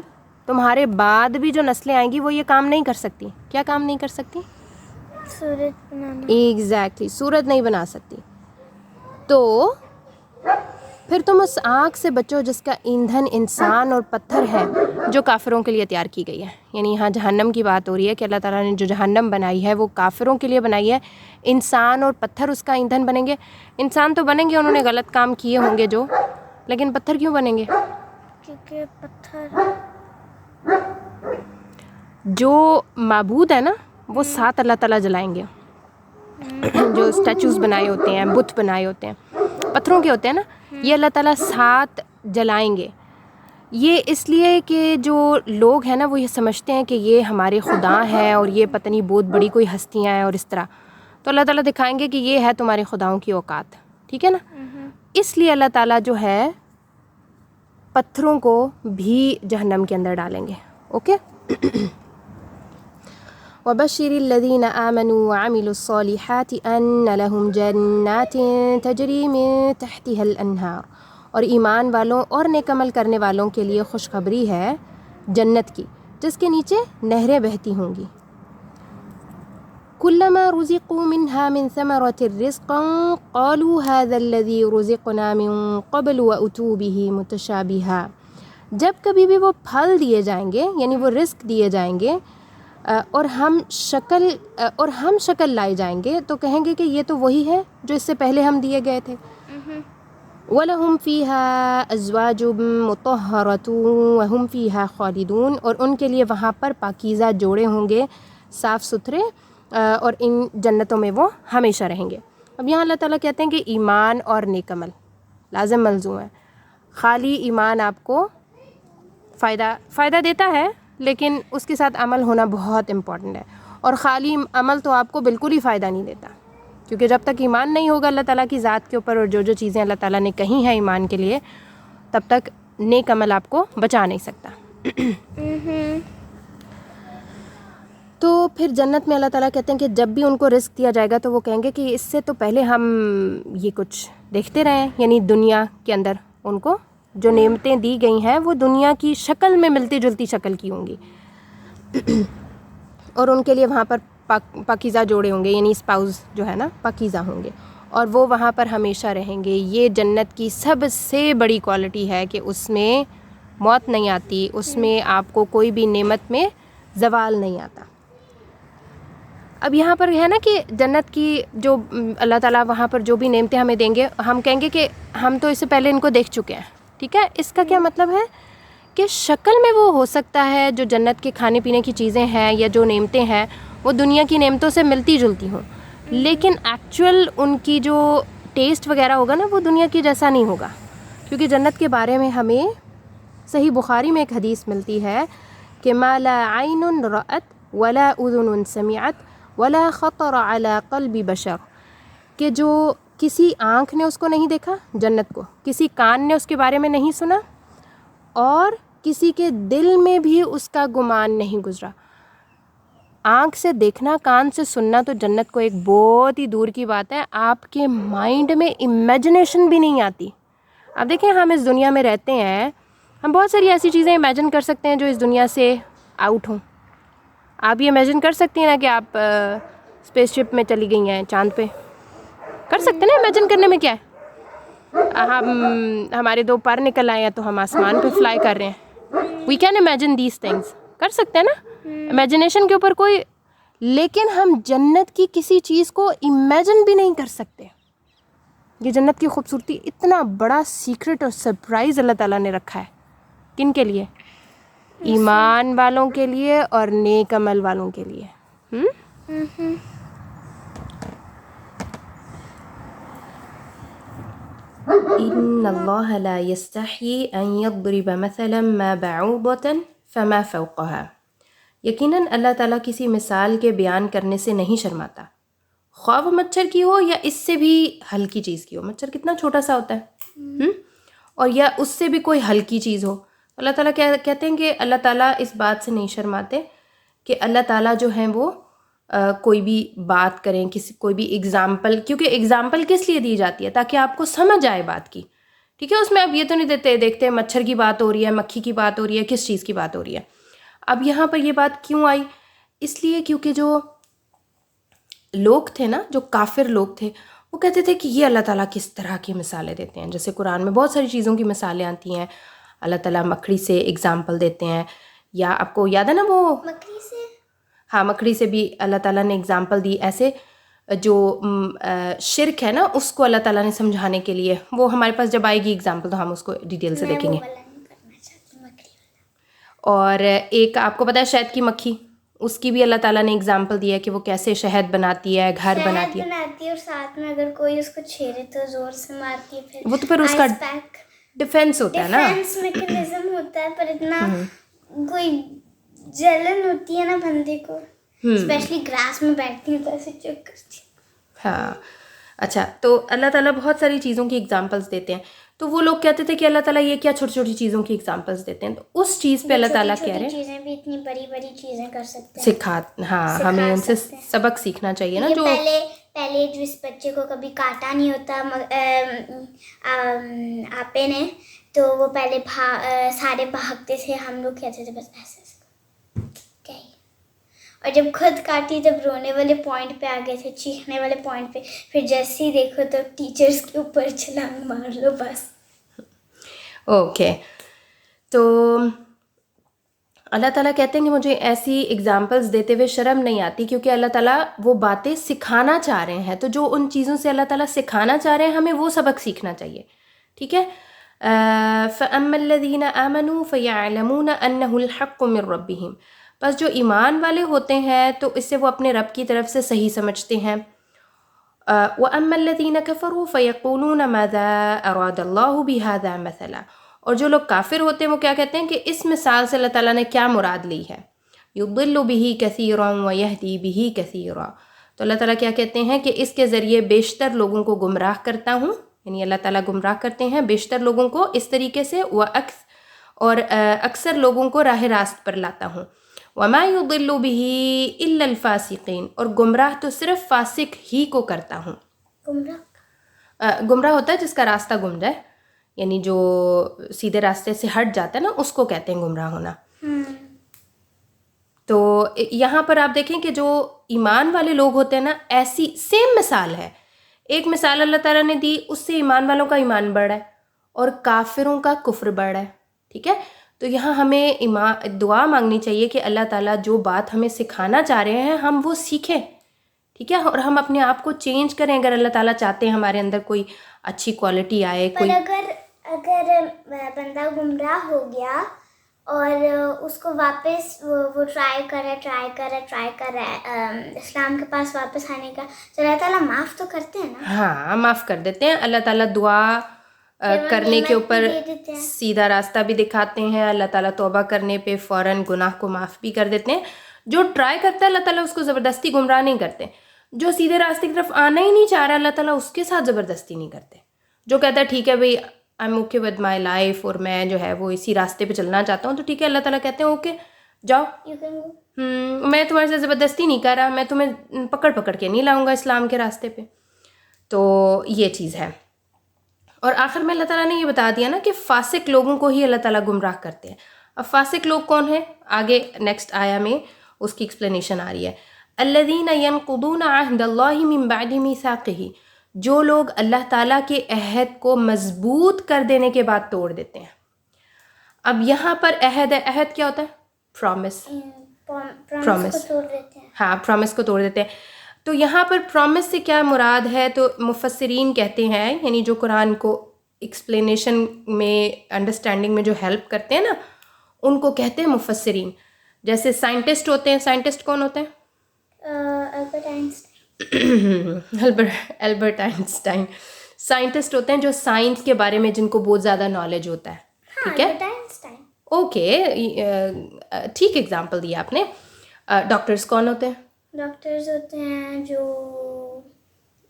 تمہارے بعد بھی جو نسلیں آئیں گی وہ یہ کام نہیں کر سکتی. کیا کام نہیں کر سکتی؟ سورج بنانا. ایگزیکٹلی سورج نہیں بنا سکتی. تو پھر تم اس آگ سے بچو جس کا ایندھن انسان اور پتھر ہے، جو کافروں کے لیے تیار کی گئی ہے. یعنی یہاں جہنم کی بات ہو رہی ہے کہ اللہ تعالیٰ نے جو جہنم بنائی ہے وہ کافروں کے لیے بنائی ہے. انسان اور پتھر اس کا ایندھن بنیں گے. انسان تو بنیں گے، انہوں نے غلط کام کیے ہوں گے جو، لیکن پتھر کیوں بنیں گے؟ کیونکہ پتھر جو معبود ہے نا وہ ساتھ اللہ تعالیٰ جلائیں گے. جو اسٹیچوز بنائے ہوتے ہیں، بت بنائے ہوتے ہیں، پتھروں کے ہوتے ہیں نا، یہ اللہ تعالیٰ ساتھ جلائیں گے. یہ اس لیے کہ جو لوگ ہیں نا وہ یہ سمجھتے ہیں کہ یہ ہمارے خدا ہیں اور یہ پتہ نہیں بہت بڑی کوئی ہستیاں ہیں اور اس طرح، تو اللہ تعالیٰ دکھائیں گے کہ یہ ہے تمہارے خداؤں کی اوقات. ٹھیک ہے نا؟ اس لیے اللہ تعالیٰ جو ہے پتھروں کو بھی جہنم کے اندر ڈالیں گے. اوکے. وَبَشِّرِ الَّذِينَ آمَنُوا وَعَمِلُوا الصَّالِحَاتِ أَنَّ لَهُمْ جَنَّاتٍ تَجْرِي مِن تَحْتِهَا الْأَنْهَارُ. اور ایمان والوں اور نیک عمل کرنے والوں کے لیے خوشخبری ہے جنت کی جس کے نیچے نہریں بہتی ہوں گی. كُلَّمَا رُزِقُوا مِنْهَا مِن ثَمَرَةٍ رِزْقًا قَالُوا هَذَا الَّذِي رُزِقْنَا مِن قَبْلُ وَأُتُوا بِهِ مُتَشَابِهًا. جب کبھی بھی وہ پھل دیے جائیں گے، یعنی وہ رزق دیے جائیں گے اور ہم شکل لائے جائیں گے، تو کہیں گے کہ یہ تو وہی ہے جو اس سے پہلے ہم دیے گئے تھے. وَلَهُمْ فِيهَا أَزْوَاجٌ مُطَهَّرَةٌ وَهُمْ فِيهَا خَالِدُونَ. اور ان کے لیے وہاں پر پاکیزہ جوڑے ہوں گے، صاف ستھرے، اور ان جنتوں میں وہ ہمیشہ رہیں گے. اب یہاں اللہ تعالیٰ کہتے ہیں کہ ایمان اور نیک عمل لازم ملزوم ہے. خالی ایمان آپ کو فائدہ دیتا ہے، لیکن اس کے ساتھ عمل ہونا بہت امپورٹنٹ ہے. اور خالی عمل تو آپ کو بالکل ہی فائدہ نہیں دیتا، کیونکہ جب تک ایمان نہیں ہوگا اللہ تعالیٰ کی ذات کے اوپر اور جو چیزیں اللہ تعالیٰ نے کہی ہیں ایمان کے لیے، تب تک نیک عمل آپ کو بچا نہیں سکتا. تو پھر جنت میں اللہ تعالیٰ کہتے ہیں کہ جب بھی ان کو رزق دیا جائے گا تو وہ کہیں گے کہ اس سے تو پہلے ہم یہ کچھ دیکھتے رہے ہیں. یعنی دنیا کے اندر ان کو جو نعمتیں دی گئی ہیں وہ دنیا کی شکل میں ملتی جلتی شکل کی ہوں گی، اور ان کے لیے وہاں پر پاکیزہ جوڑے ہوں گے، یعنی اسپاؤز جو ہے نا پاکیزہ ہوں گے، اور وہ وہاں پر ہمیشہ رہیں گے. یہ جنت کی سب سے بڑی کوالٹی ہے کہ اس میں موت نہیں آتی، اس میں آپ کو کوئی بھی نعمت میں زوال نہیں آتا. اب یہاں پر ہے نا کہ جنت کی جو اللہ تعالیٰ وہاں پر جو بھی نعمتیں ہمیں دیں گے، ہم کہیں گے کہ ہم تو اس سے پہلے ان کو دیکھ چکے ہیں. ٹھیک ہے. اس کا کیا مطلب ہے کہ شکل میں وہ ہو سکتا ہے جو جنت کے کھانے پینے کی چیزیں ہیں یا جو نعمتیں ہیں وہ دنیا کی نعمتوں سے ملتی جلتی ہوں، لیکن ایکچوئل ان کی جو ٹیسٹ وغیرہ ہوگا نا وہ دنیا کی جیسا نہیں ہوگا. کیونکہ جنت کے بارے میں ہمیں صحیح بخاری میں ایک حدیث ملتی ہے کہ ما لا عین رأت ولا اذن سمعت ولا خطر على قلب بشر، کہ جو کسی آنکھ نے اس کو نہیں دیکھا جنت کو، کسی کان نے اس کے بارے میں نہیں سنا، اور کسی کے دل میں بھی اس کا گمان نہیں گزرا. آنکھ سے دیکھنا، کان سے سننا تو جنت کو ایک بہت ہی دور کی بات ہے. آپ کے مائنڈ میں امیجنیشن بھی نہیں آتی. اب دیکھیں ہم اس دنیا میں رہتے ہیں، ہم بہت ساری ایسی چیزیں امیجن کر سکتے ہیں جو اس دنیا سے آؤٹ ہوں. آپ یہ امیجن کر سکتی ہیں نا کہ آپ اسپیس شپ میں چلی گئی ہیں چاند پہ، کر سکتے ہیں نا. امیجن کرنے میں کیا ہے، ہمارے 2 پر نکل آئے ہیں تو ہم آسمان پہ فلائی کر رہے ہیں. We can imagine these things, کر سکتے ہیں نا امیجنیشن کے اوپر کوئی، لیکن ہم جنت کی کسی چیز کو امیجن بھی نہیں کر سکتے. یہ جنت کی خوبصورتی اتنا بڑا سیکرٹ اور سرپرائز اللہ تعالیٰ نے رکھا ہے. کن کے لیے؟ ایمان والوں کے لیے اور نیک عمل والوں کے لیے. ان اللہ لا یستحیی ان یضرب مثلا ما بعوضۃ فما فوقها. یقیناً اللہ تعالیٰ کسی مثال کے بیان کرنے سے نہیں شرماتا، خواہ وہ مچھر کی ہو یا اس سے بھی ہلکی چیز کی ہو. مچھر کتنا چھوٹا سا ہوتا ہے، اور یا اس سے بھی کوئی ہلکی چیز ہو. اللہ تعالیٰ کہتے ہیں کہ اللہ تعالیٰ اس بات سے نہیں شرماتے کہ اللہ تعالیٰ جو ہیں وہ کوئی بھی بات کریں, کوئی بھی اگزامپل, کیونکہ اگزامپل کس لیے دی جاتی ہے؟ تاکہ آپ کو سمجھ آئے بات کی. ٹھیک ہے, اس میں آپ یہ تو نہیں دیکھتے مچھر کی بات ہو رہی ہے, مکھی کی بات ہو رہی ہے, کس چیز کی بات ہو رہی ہے. اب یہاں پر یہ بات کیوں آئی؟ اس لیے کیونکہ جو لوگ تھے نا, جو کافر لوگ تھے, وہ کہتے تھے کہ یہ اللہ تعالیٰ کس طرح کی مثالیں دیتے ہیں. جیسے قرآن میں بہت ساری چیزوں کی مثالیں آتی ہیں. اللہ تعالیٰ مکڑی سے اگزامپل دیتے ہیں, یا آپ کو یاد ہے نا وہ مکڑی سے, ہاں مکڑی سے بھی اللہ تعالیٰ نے اگزامپل دی. ایسے جو شرک ہے نا اس کو اللہ تعالیٰ نے سمجھانے کے لیے, وہ ہمارے پاس جب آئے گی اگزامپل تو ہم اس کو ڈیٹیل سے دیکھیں گے. میں وہ والا نہیں کرنا چاہتی, مکڑی والا. اور ایک آپ کو پتہ ہے شہد کی مکھی, اس کی بھی اللہ تعالیٰ نے اگزامپل دیا ہے کہ وہ کیسے شہد بناتی ہے, گھر بناتی ہے, اور ساتھ میں اگر کوئی اس کو چھیڑے تو زور سے مارتی ہے. وہ تو پھر اس کا ڈیفینس ہوتا ہے نا, ڈیفینس میکنزم ہوتا ہے, پر اتنا کوئی جلن ہوتی ہے نا بندے کو, اسپیشلی گراس میں بیٹھتی ہیں تو ایسے چیک کرتی. ہاں اچھا, تو اللہ تعالیٰ بہت ساری چیزوں کی اگزامپلس دیتے ہیں. تو وہ لوگ کہتے تھے کہ اللہ تعالیٰ یہ کیا چھوٹی چھوٹی چیزوں کی اگزامپلس دیتے ہیں. تو اس چیز پہ اللہ تعالیٰ کہہ رہے ہیں چیزیں بھی اتنی بڑی بڑی چیزیں کر سکتے ہیں, سکھا, ہاں ہمیں ان سے سبق سیکھنا چاہیے نا. جو پہلے جو اس بچے کو کبھی کاٹا نہیں ہوتا آپے نے, تو وہ پہلے سارے بھاگتے تھے, ہم لوگ کہتے تھے بس ایسے کیا ہی. اور جب خود کاٹی جب رونے والے پوائنٹ پہ آ گئے تھے, چیخنے والے پوائنٹ پہ, پھر جیسے ہی دیکھو تو ٹیچرس کے اوپر چھلانگ مار لو بس. اوکے, تو اللہ تعالیٰ کہتے ہیں کہ مجھے ایسی اگزامپلس دیتے ہوئے شرم نہیں آتی, کیونکہ اللہ تعالیٰ وہ باتیں سکھانا چاہ رہے ہیں. تو جو ان چیزوں سے اللہ تعالیٰ سکھانا چاہ رہے ہیں ہمیں وہ سبق سیکھنا چاہیے. ٹھیک ہے, فَأَمَّا الَّذِينَ آمَنُوا فَيَعْلَمُونَ أَنَّهُ الْحَقُّ مِنْ رَبِّهِمْ, بس جو ایمان والے ہوتے ہیں تو اس سے وہ اپنے رب کی طرف سے صحیح سمجھتے ہیں. وَأَمَّا الَّذِينَ كَفَرُوا فَيَقُولُونَ مَاذَا أَرَادَ اللَّهُ بِهَذَا مَثَلًا, اور جو لوگ کافر ہوتے ہیں وہ کیا کہتے ہیں کہ اس مثال سے اللہ تعالیٰ نے کیا مراد لی ہے. يُضِلُّ بِهِ كَثِيرًا وَيَهْدِي بِهِ كَثِيرًا, تو اللہ تعالیٰ کیا کہتے ہیں کہ اس کے ذریعے بیشتر لوگوں کو گمراہ کرتا ہوں, یعنی اللہ تعالیٰ گمراہ کرتے ہیں بیشتر لوگوں کو اس طریقے سے, اور اکثر لوگوں کو راہ راست پر لاتا ہوں. وَمَا يُضِلُّ بِهِ إِلَّا الْفَاسِقِينَ, اور گمراہ تو صرف فاسق ہی کو کرتا ہوں. گمراہ ہوتا ہے جس کا راستہ گم جائے, یعنی جو سیدھے راستے سے ہٹ جاتا ہے نا, اس کو کہتے ہیں گمراہ ہونا. تو یہاں پر آپ دیکھیں کہ جو ایمان والے لوگ ہوتے ہیں نا, ایسی سیم مثال ہے. ایک مثال اللہ تعالیٰ نے دی, اس سے ایمان والوں کا ایمان بڑھ رہا ہے اور کافروں کا کفر بڑھ رہا ہے. ٹھیک ہے, تو یہاں ہمیں دعا مانگنی چاہیے کہ اللہ تعالیٰ جو بات ہمیں سکھانا چاہ رہے ہیں ہم وہ سیکھیں. ٹھیک ہے, اور ہم اپنے آپ کو چینج کریں اگر اللہ تعالیٰ چاہتے ہیں ہمارے اندر کوئی اچھی کوالٹی آئے. کوئی اگر بندہ گمراہ ہو گیا اور اس کو واپس وہ ٹرائی کر رہا ہے اسلام کے پاس واپس آنے کا, تو اللہ تعالیٰ معاف تو کرتے ہیں نا. ہاں معاف کر دیتے ہیں. اللہ تعالیٰ دعا کرنے کے اوپر سیدھا راستہ بھی دکھاتے ہیں. اللہ تعالیٰ توبہ کرنے پہ فوراً گناہ کو معاف بھی کر دیتے ہیں. جو ٹرائی کرتا ہے اللہ تعالیٰ اس کو زبردستی گمراہ نہیں کرتے. جو سیدھے راستے کی طرف آنا ہی نہیں چاہ رہا اللہ تعالیٰ اس کے ساتھ زبردستی نہیں کرتے. جو کہتا ہے ٹھیک ہے بھائی I am okay with my life, اور میں جو ہے وہ اسی راستے پہ چلنا چاہتا ہوں, تو ٹھیک ہے اللہ تعالیٰ کہتے ہیں اوکے جاؤ, میں تمہارے ساتھ زبردستی نہیں کر رہا, میں تمہیں پکڑ کے نہیں لاؤں گا اسلام کے راستے پہ. تو یہ چیز ہے. اور آخر میں اللہ تعالیٰ نے یہ بتا دیا نا کہ فاسق لوگوں کو ہی اللہ تعالیٰ گمراہ کرتے ہیں. اب فاسق لوگ کون ہیں, آگے نیکسٹ آیا میں اس کی ایکسپلینیشن آ رہی ہے. الذین ینقضون عہد اللہ من بعد میثاقہ, جو لوگ اللہ تعالیٰ کے عہد کو مضبوط کر دینے کے بعد توڑ دیتے ہیں. اب یہاں پر عہد ہے, عہد کیا ہوتا ہے؟ پرومس. ہاں پرومس کو توڑ دیتے ہیں. تو یہاں پر پرومس سے کیا مراد ہے؟ تو مفسرین کہتے ہیں, یعنی جو قرآن کو ایکسپلینیشن میں انڈرسٹینڈنگ میں جو ہیلپ کرتے ہیں نا, ان کو کہتے ہیں مفسرین. جیسے سائنٹسٹ ہوتے ہیں, سائنٹسٹ کون ہوتے ہیں؟ Albert Einstein. سائنٹسٹ ہوتے ہیں جو سائنس کے بارے میں جن کو بہت زیادہ نالج ہوتا ہے. ٹھیک ہے, اوکے, ٹھیک ایگزامپل دیا آپ نے. ڈاکٹرس کون ہوتے ہیں؟ ڈاکٹرز ہوتے ہیں جو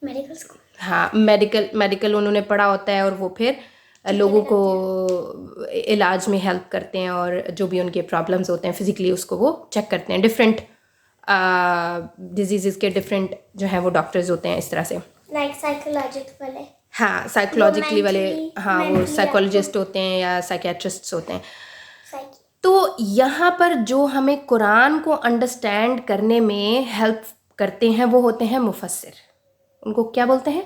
میڈیکل اسکول, ہاں میڈیکل انہوں نے پڑھا ہوتا ہے, اور وہ پھر لوگوں کو علاج میں ہیلپ کرتے ہیں اور جو بھی ان کے پرابلمس ہوتے ہیں فزیکلی اس کو وہ چیک کرتے ہیں. ڈفرینٹ ڈیزیزز کے ڈفرینٹ جو ہیں وہ ڈاکٹرز ہوتے ہیں اس طرح سے. لائک سائیکولوجسٹ والے. ہاں سائیکولوجیکلی والے, ہاں وہ mentally سائیکولوجسٹ ہوتے ہیں یا سائیکیٹرسٹس ہوتے ہیں. تو یہاں پر جو ہمیں قرآن کو انڈرسٹینڈ کرنے میں ہیلپ کرتے ہیں وہ ہوتے ہیں مفسر. ان کو کیا بولتے ہیں؟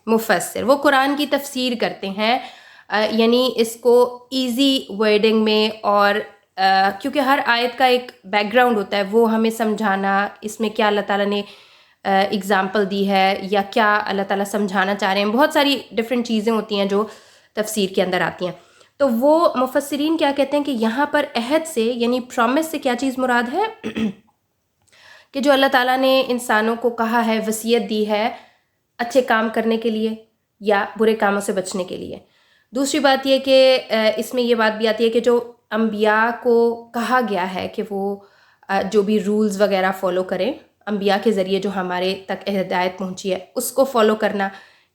مفسر. وہ قرآن کی تفسیر کرتے ہیں, یعنی اس کو ایزی ورڈنگ میں, اور کیونکہ ہر آیت کا ایک بیک گراؤنڈ ہوتا ہے وہ ہمیں سمجھانا, اس میں کیا اللہ تعالیٰ نے اگزامپل دی ہے یا کیا اللہ تعالیٰ سمجھانا چاہ رہے ہیں. بہت ساری ڈفرینٹ چیزیں ہوتی ہیں جو تفسیر کے اندر آتی ہیں. تو وہ مفسرین کیا کہتے ہیں کہ یہاں پر عہد سے یعنی پرومس سے کیا چیز مراد ہے کہ جو اللہ تعالیٰ نے انسانوں کو کہا ہے, وصیت دی ہے اچھے کام کرنے کے لیے یا برے کاموں سے بچنے کے لیے. دوسری بات یہ کہ اس میں یہ بات بھی آتی ہے کہ جو انبیاء کو کہا گیا ہے کہ وہ جو بھی رولز وغیرہ فالو کریں, انبیاء کے ذریعے جو ہمارے تک ہدایت پہنچی ہے اس کو فالو کرنا,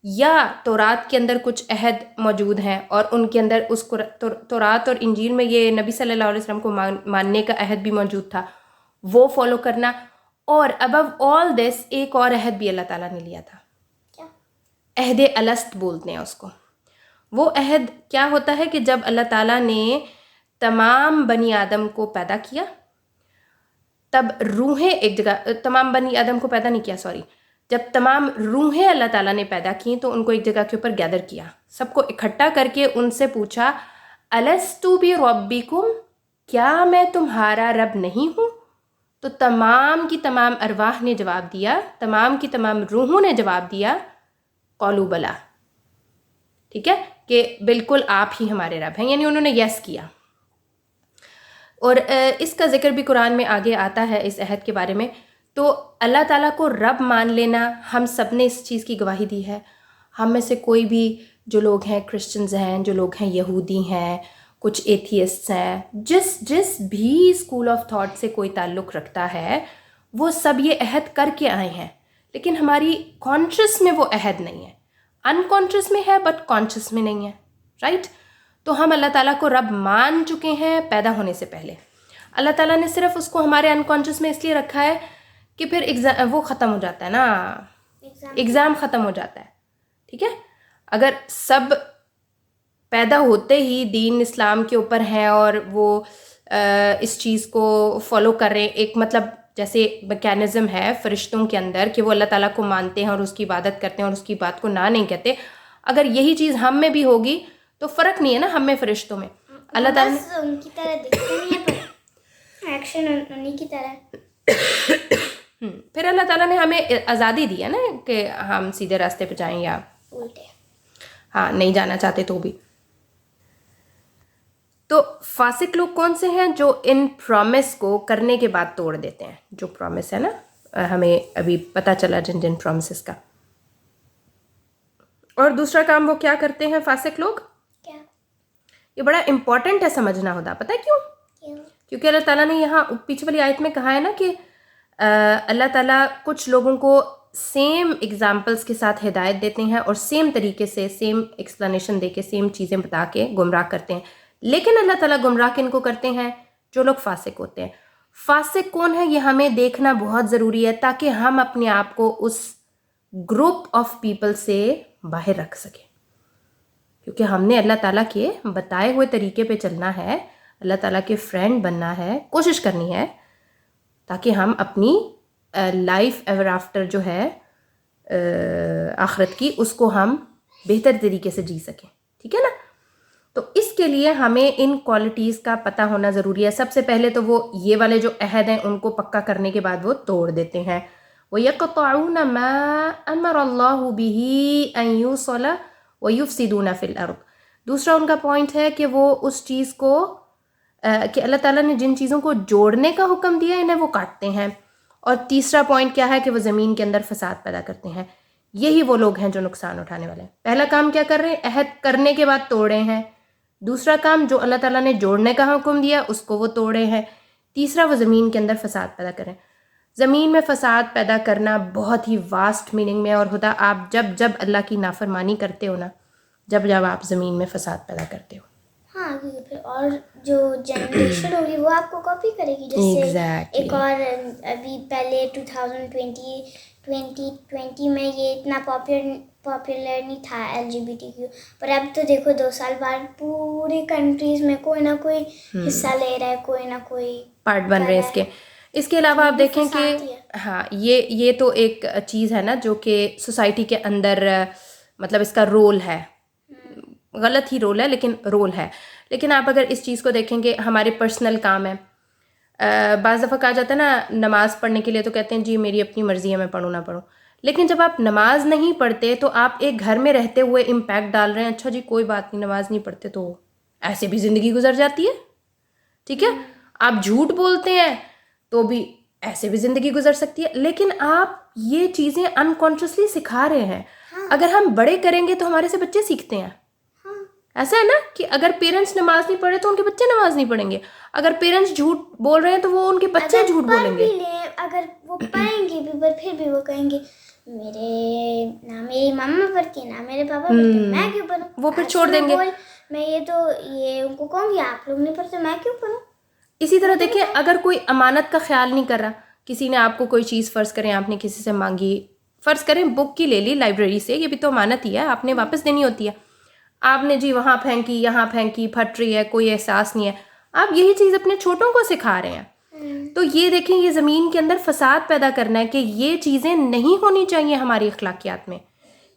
یا تورات کے اندر کچھ عہد موجود ہیں اور ان کے اندر اس کو تورات اور انجیل میں یہ نبی صلی اللہ علیہ وسلم کو ماننے کا عہد بھی موجود تھا, وہ فالو کرنا. اور ابو آل دس ایک اور عہد بھی اللہ تعالیٰ نے لیا تھا, عہد الست بولتے ہیں اس کو. وہ عہد کیا ہوتا ہے کہ جب اللہ تعالیٰ نے تمام بنی آدم کو پیدا کیا تب روحیں ایک جگہ, تمام بنی آدم کو پیدا نہیں کیا سوری, جب تمام روحیں اللہ تعالیٰ نے پیدا کی تو ان کو ایک جگہ کے اوپر گیدر کیا, سب کو اکٹھا کر کے ان سے پوچھا الستُ بربکم, کیا میں تمہارا رب نہیں ہوں؟ تو تمام کی تمام ارواح نے جواب دیا, تمام کی تمام روحوں نے جواب دیا قالوا بلا, ٹھیک ہے, کہ بالکل آپ ہی ہمارے رب ہیں, یعنی انہوں نے یس کیا. اور اس کا ذکر بھی قرآن میں آگے آتا ہے اس عہد کے بارے میں. تو اللہ تعالیٰ کو رب مان لینا, ہم سب نے اس چیز کی گواہی دی ہے. ہم میں سے کوئی بھی جو لوگ ہیں کرسچنز ہیں, جو لوگ ہیں یہودی ہیں, کچھ ایتھیسٹس ہیں, جس بھی اسکول آف تھاٹ سے کوئی تعلق رکھتا ہے وہ سب یہ عہد کر کے آئے ہیں, لیکن ہماری کانشیس میں وہ عہد نہیں ہے. انکانشیس میں ہے بٹ کانشیس میں نہیں ہے, رائٹ. تو ہم اللہ تعالیٰ کو رب مان چکے ہیں پیدا ہونے سے پہلے. اللہ تعالیٰ نے صرف اس کو ہمارے انکانشیس میں اس لیے رکھا ہے کہ پھر وہ ختم ہو جاتا ہے نا, ایگزام ختم ہو جاتا ہے, ٹھیک ہے. اگر سب پیدا ہوتے ہی دین اسلام کے اوپر ہیں اور وہ اس چیز کو فالو کر رہے ہیں, ایک مطلب جیسے میکینزم ہے فرشتوں کے اندر کہ وہ اللہ تعالیٰ کو مانتے ہیں اور اس کی عبادت کرتے ہیں اور اس کی بات کو نہ نہیں کہتے, اگر یہی چیز ہم میں بھی ہوگی تو فرق نہیں ہے نا ہم میں فرشتوں میں. اللہ تعالیٰ نے ان کی طرح دکھتے نہیں ہیں پر ایکشن انہی کی طرح. پھر اللہ تعالیٰ نے ہمیں آزادی دی ہے نا کہ ہم سیدھے راستے پہ جائیں یا الٹے, ہاں نہیں جانا چاہتے تو بھی. تو فاسق لوگ کون سے ہیں؟ جو ان پرومس کو کرنے کے بعد توڑ دیتے ہیں. جو پرومس ہے نا, ہمیں ابھی پتہ چلا جن پرومسز کا. اور دوسرا کام وہ کیا کرتے ہیں فاسق لوگ؟ کیا؟ یہ بڑا امپورٹنٹ ہے سمجھنا ہوتا. پتہ ہے کیوں؟ کیونکہ اللہ تعالیٰ نے یہاں پیچھے والی آیت میں کہا ہے نا کہ اللہ تعالیٰ کچھ لوگوں کو سیم ایگزامپلس کے ساتھ ہدایت دیتے ہیں اور سیم طریقے سے سیم ایکسپلینیشن دے کے سیم چیزیں بتا کے گمراہ کرتے ہیں. لیکن اللہ تعالیٰ گمراہ کن کو کرتے ہیں؟ جو لوگ فاسق ہوتے ہیں. فاسق کون ہے یہ ہمیں دیکھنا بہت ضروری ہے تاکہ ہم اپنے آپ کو اس گروپ آف پیپل سے باہر رکھ سکیں. کیونکہ ہم نے اللہ تعالیٰ کے بتائے ہوئے طریقے پہ چلنا ہے, اللہ تعالیٰ کے فرینڈ بننا ہے, کوشش کرنی ہے تاکہ ہم اپنی لائف ایور آفٹر جو ہے آخرت کی, اس کو ہم بہتر طریقے سے جی سکیں, ٹھیک ہے نا. تو اس کے لیے ہمیں ان کوالٹیز کا پتہ ہونا ضروری ہے. سب سے پہلے تو وہ یہ والے جو عہد ہیں ان کو پکا کرنے کے بعد وہ توڑ دیتے ہیں. وَيَقْطَعُونَ مَا أَمَرَ اللَّهُ بِهِ أَن يُوصَلَ وَيُفْسِدُونَ فِي الْأَرْضِ. دوسرا ان کا پوائنٹ ہے کہ وہ اس چیز کو کہ اللہ تعالیٰ نے جن چیزوں کو جوڑنے کا حکم دیا انہیں وہ کاٹتے ہیں. اور تیسرا پوائنٹ کیا ہے کہ وہ زمین کے اندر فساد پیدا کرتے ہیں. یہی وہ لوگ ہیں جو نقصان اٹھانے والے ہیں. پہلا کام کیا کر رہے ہیں؟ عہد کرنے کے بعد توڑے ہیں. دوسرا کام جو اللہ تعالیٰ نے جوڑنے کا حکم دیا اس کو وہ توڑے ہیں. تیسرا وہ زمین کے اندر فساد پیدا کریں. زمین میں فساد پیدا کرنا بہت ہی واسٹ میننگ میں اور ہوتا آپ جب اللہ کی نافرمانی کرتے ہو نا، جب آپ زمین میں فساد پیدا کرتے ہو. ہاں کیونکہ پھر اور جو جنریشن ہوگی وہ آپ کو کاپی کرے گی. جیسے ایک اور ابھی پہلے 2020 میں یہ اتنا پاپولر نہیں تھا LGBTQ، پر اب تو دیکھو 2 سال بعد پوری کنٹریز میں کوئی نہ کوئی حصہ لے رہا ہے، کوئی نہ کوئی پارٹ بن رہے ہیں اس کے علاوہ آپ دیکھیں کہ ہاں یہ تو ایک چیز ہے نا جو کہ سوسائٹی کے اندر مطلب اس کا رول ہے، غلط ہی رول ہے لیکن رول ہے. لیکن آپ اگر اس چیز کو دیکھیں گے ہمارے پرسنل کام ہے، بعض دفعہ کہا جاتا ہے نا نماز پڑھنے کے لیے تو کہتے ہیں جی میری اپنی مرضی ہے میں پڑھوں نہ پڑھوں، لیکن جب آپ نماز نہیں پڑھتے تو آپ ایک گھر میں رہتے ہوئے امپیکٹ ڈال رہے ہیں. اچھا جی کوئی بات نہیں، نماز نہیں پڑھتے تو ایسے بھی زندگی گزر جاتی ہے، ٹھیک ہے. آپ جھوٹ بولتے ہیں تو بھی ایسے بھی زندگی گزر سکتی ہے. لیکن آپ یہ چیزیں انکانشیسلی سکھا رہے ہیں. اگر ہم بڑے کریں گے تو ہمارے سے بچے سیکھتے ہیں. ایسا ہے نا کہ اگر پیرنٹس نماز نہیں پڑھے تو ان کے بچے نماز نہیں پڑھیں گے، اگر پیرنٹس جھوٹ بول رہے ہیں تو وہ ان کے بچے جھوٹ بولیں گے. اگر وہ پڑھیں گے بھی پر پھر بھی وہ کہیں گے میری ماما پڑھتی ہے نا میرے پاپا پڑھتے ہیں، میں کیوں پڑھوں. وہ پھر چھوڑ دیں گے. میں یہ ان کو کہوں گی آپ لوگ نہیں پڑھتے میں کیوں پڑھوں. اسی طرح دیکھیں اگر کوئی امانت کا خیال نہیں کر رہا، کسی نے آپ کو کوئی چیز فرض کریں آپ نے کسی سے مانگی، فرض کریں بک کی لے لی لائبریری سے، یہ بھی تو امانت ہی ہے، آپ نے واپس دینی ہوتی ہے. آپ نے جی وہاں پھینکی یہاں پھینکی، پھٹ رہی ہے، کوئی احساس نہیں ہے. آپ یہی چیز اپنے چھوٹوں کو سکھا رہے ہیں. تو یہ دیکھیں یہ زمین کے اندر فساد پیدا کرنا ہے کہ یہ چیزیں نہیں ہونی چاہیے ہماری اخلاقیات میں،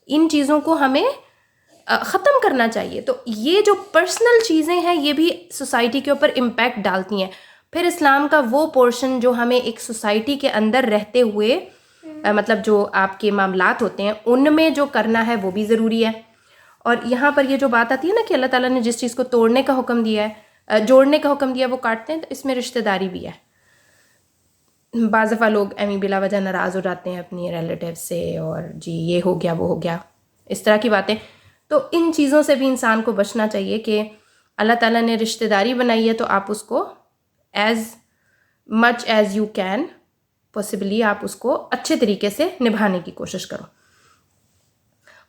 ان چیزوں کو ہمیں ختم کرنا چاہیے. تو یہ جو پرسنل چیزیں ہیں یہ بھی سوسائٹی کے اوپر امپیکٹ ڈالتی ہیں. پھر اسلام کا وہ پورشن جو ہمیں ایک سوسائٹی کے اندر رہتے ہوئے مطلب جو آپ کے معاملات ہوتے ہیں ان میں جو کرنا ہے وہ بھی ضروری ہے. اور یہاں پر یہ جو بات آتی ہے نا کہ اللہ تعالیٰ نے جس چیز کو توڑنے کا حکم دیا ہے، جوڑنے کا حکم دیا ہے وہ کاٹتے ہیں، تو اس میں رشتہ داری بھی ہے. بعض دفعہ لوگ ایویں بلا وجہ ناراض ہو جاتے ہیں اپنی ریلیٹیو سے، اور جی یہ ہو گیا وہ ہو گیا، اس طرح کی باتیں. تو ان چیزوں سے بھی انسان کو بچنا چاہیے کہ اللہ تعالیٰ نے رشتہ داری بنائی ہے تو آپ اس کو as much as you can possibly آپ اس کو اچھے طریقے سے نبھانے کی کوشش کرو.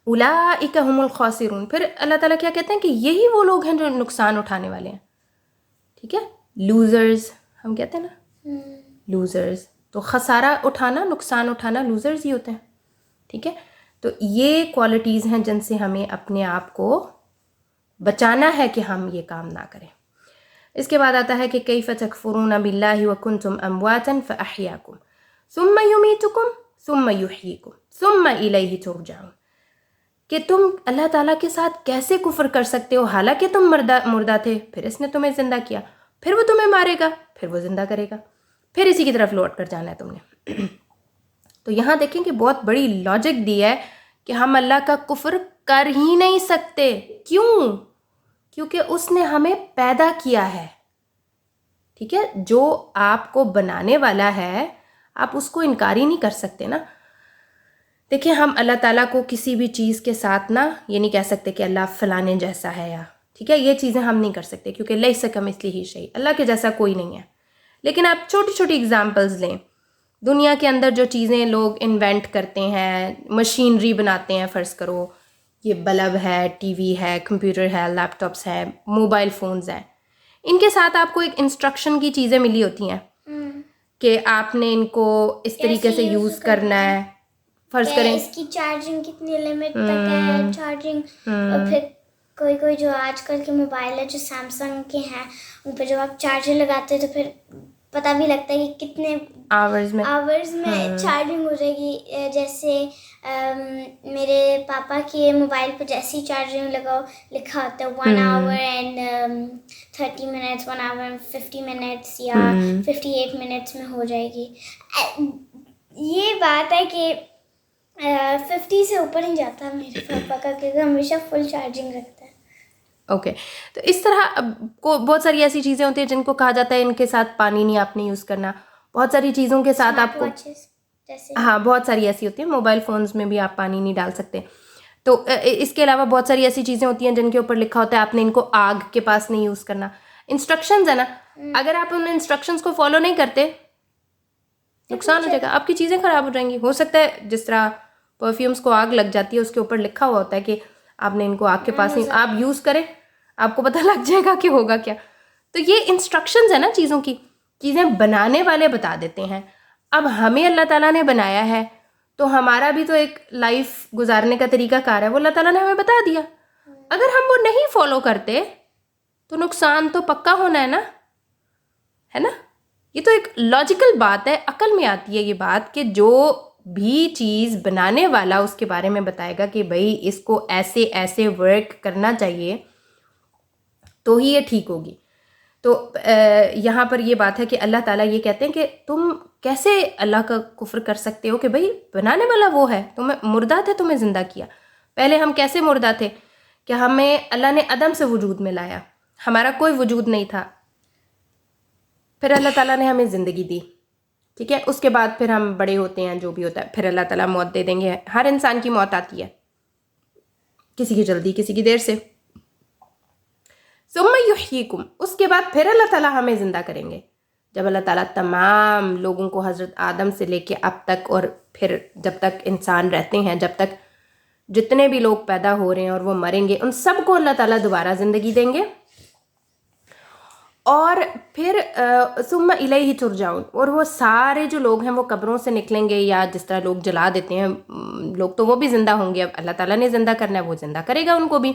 اولئک هم الخاسرون. پھر اللہ تعالیٰ کیا کہتے ہیں کہ یہی وہ لوگ ہیں جو نقصان اٹھانے والے ہیں. ٹھیک ہے، لوزرز ہم کہتے ہیں نا، لوزرز تو خسارہ اٹھانا، نقصان اٹھانا، لوزرز ہی ہوتے ہیں. ٹھیک ہے، تو یہ کوالٹیز ہیں جن سے ہمیں اپنے آپ کو بچانا ہے کہ ہم یہ کام نہ کریں. اس کے بعد آتا ہے کہ کیف تکفرون باللہ وکنتم امواتا فاحیاکم ثم یمیتکم ثم یحییکم ثم الیہ ترجعون. کہ تم اللہ تعالیٰ کے ساتھ کیسے کفر کر سکتے ہو حالانکہ تم مردہ تھے، پھر اس نے تمہیں زندہ کیا، پھر وہ تمہیں مارے گا، پھر وہ زندہ کرے گا، پھر اسی کی طرف لوٹ کر جانا ہے تم نے. تو یہاں دیکھیں کہ بہت بڑی لاجک دی ہے کہ ہم اللہ کا کفر کر ہی نہیں سکتے. کیوں؟ کیونکہ اس نے ہمیں پیدا کیا ہے. ٹھیک ہے، جو آپ کو بنانے والا ہے آپ اس کو انکار ہی نہیں کر سکتے نا. دیکھیں ہم اللہ تعالیٰ کو کسی بھی چیز کے ساتھ نا یہ نہیں کہہ سکتے کہ اللہ فلانے جیسا ہے، یا ٹھیک ہے یہ چیزیں ہم نہیں کر سکتے کیونکہ لیس کمثلہ شیء، اللہ کے جیسا کوئی نہیں ہے. لیکن آپ چھوٹی چھوٹی اگزامپلز لیں، دنیا کے اندر جو چیزیں لوگ انوینٹ کرتے ہیں، مشینری بناتے ہیں، فرض کرو یہ بلب ہے، ٹی وی ہے، کمپیوٹر ہے، لیپ ٹاپس ہے، موبائل فونز ہیں، ان کے ساتھ آپ کو ایک انسٹرکشن کی چیزیں ملی ہوتی ہیں کہ آپ نے ان کو اس طریقے سے یوز کرنا ہے. فرض کریں اس کی چارجنگ کتنی لمٹ تک ہے چارجنگ، اور پھر کوئی جو آج کل کے موبائل ہے جو سیمسنگ کے ہیں ان پہ جب آپ چارجر لگاتے ہیں تو پھر پتہ بھی لگتا ہے کہ کتنے آورز میں چارجنگ ہو جائے گی. جیسے میرے پاپا کے موبائل پہ جیسی چارجنگ لگاؤ لکھا ہوتا ہے 1 hour and 30 minutes 1 hour and 50 minutes یا 58 minutes میں ہو جائے گی. یہ بات ہے کہ 50 سے اوپر ہی جاتا ہے میرے پاپا کا کیونکہ ہمیشہ فل چارجنگ رکھتا ہے. اوکے، تو اس طرح کو بہت ساری ایسی چیزیں ہوتی ہیں جن کو کہا جاتا ہے ان کے ساتھ پانی نہیں آپ نے یوز کرنا. بہت ساری چیزوں کے ساتھ آپ کو ہاں بہت ساری ایسی ہوتی ہیں، موبائل فونز میں بھی آپ پانی نہیں ڈال سکتے. تو اس کے علاوہ بہت ساری ایسی چیزیں ہوتی ہیں جن کے اوپر لکھا ہوتا ہے آپ نے ان کو آگ کے پاس نہیں یوز کرنا. انسٹرکشنز ہے نا، اگر آپ ان انسٹرکشنز کو فالو نہیں کرتے نقصان ہو جائے گا, آپ کی چیزیں خراب ہو جائیں گی. ہو سکتا ہے جس طرح پرفیومس کو آگ لگ جاتی ہے اس کے اوپر لکھا ہوا ہوتا ہے کہ آپ نے ان کو آگ کے پاس نہیں, آپ یوز کریں, آپ کو پتہ لگ جائے گا کہ ہوگا کیا. تو یہ انسٹرکشنز ہیں نا چیزوں کی, چیزیں بنانے والے بتا دیتے ہیں. اب ہمیں اللہ تعالیٰ نے بنایا ہے تو ہمارا بھی تو ایک لائف گزارنے کا طریقہ کار ہے, وہ اللہ تعالیٰ نے ہمیں بتا دیا. اگر ہم وہ نہیں فالو کرتے تو نقصان تو پکا ہونا ہے نا. یہ تو ایک لاجیکل بات ہے, عقل میں آتی ہے یہ بات کہ جو بھی چیز بنانے والا اس کے بارے میں بتائے گا کہ بھائی اس کو ایسے ایسے ورک کرنا چاہیے تو ہی یہ ٹھیک ہوگی. تو یہاں پر یہ بات ہے کہ اللہ تعالیٰ یہ کہتے ہیں کہ تم کیسے اللہ کا کفر کر سکتے ہو کہ بھائی بنانے والا وہ ہے, تمہیں مردہ تھے تمہیں زندہ کیا. پہلے ہم کیسے مردہ تھے کہ ہمیں اللہ نے عدم سے وجود میں لایا, ہمارا کوئی وجود نہیں تھا, پھر اللہ تعالیٰ نے ہمیں زندگی دی, ٹھیک ہے. اس کے بعد پھر ہم بڑے ہوتے ہیں, جو بھی ہوتا ہے, پھر اللہ تعالیٰ موت دے دیں گے. ہر انسان کی موت آتی ہے, کسی کی جلدی کسی کی دیر سے. ثم یحییکم, اس کے بعد پھر اللہ تعالیٰ ہمیں زندہ کریں گے. جب اللہ تعالیٰ تمام لوگوں کو حضرت آدم سے لے کے اب تک اور پھر جب تک انسان رہتے ہیں, جب تک جتنے بھی لوگ پیدا ہو رہے ہیں اور وہ مریں گے, ان سب کو اللہ تعالیٰ دوبارہ زندگی دیں گے. اور پھر ثم الیہ ترجعون, اور وہ سارے جو لوگ ہیں وہ قبروں سے نکلیں گے, یا جس طرح لوگ جلا دیتے ہیں لوگ, تو وہ بھی زندہ ہوں گے. اب اللہ تعالیٰ نے زندہ کرنا ہے, وہ زندہ کرے گا ان کو بھی.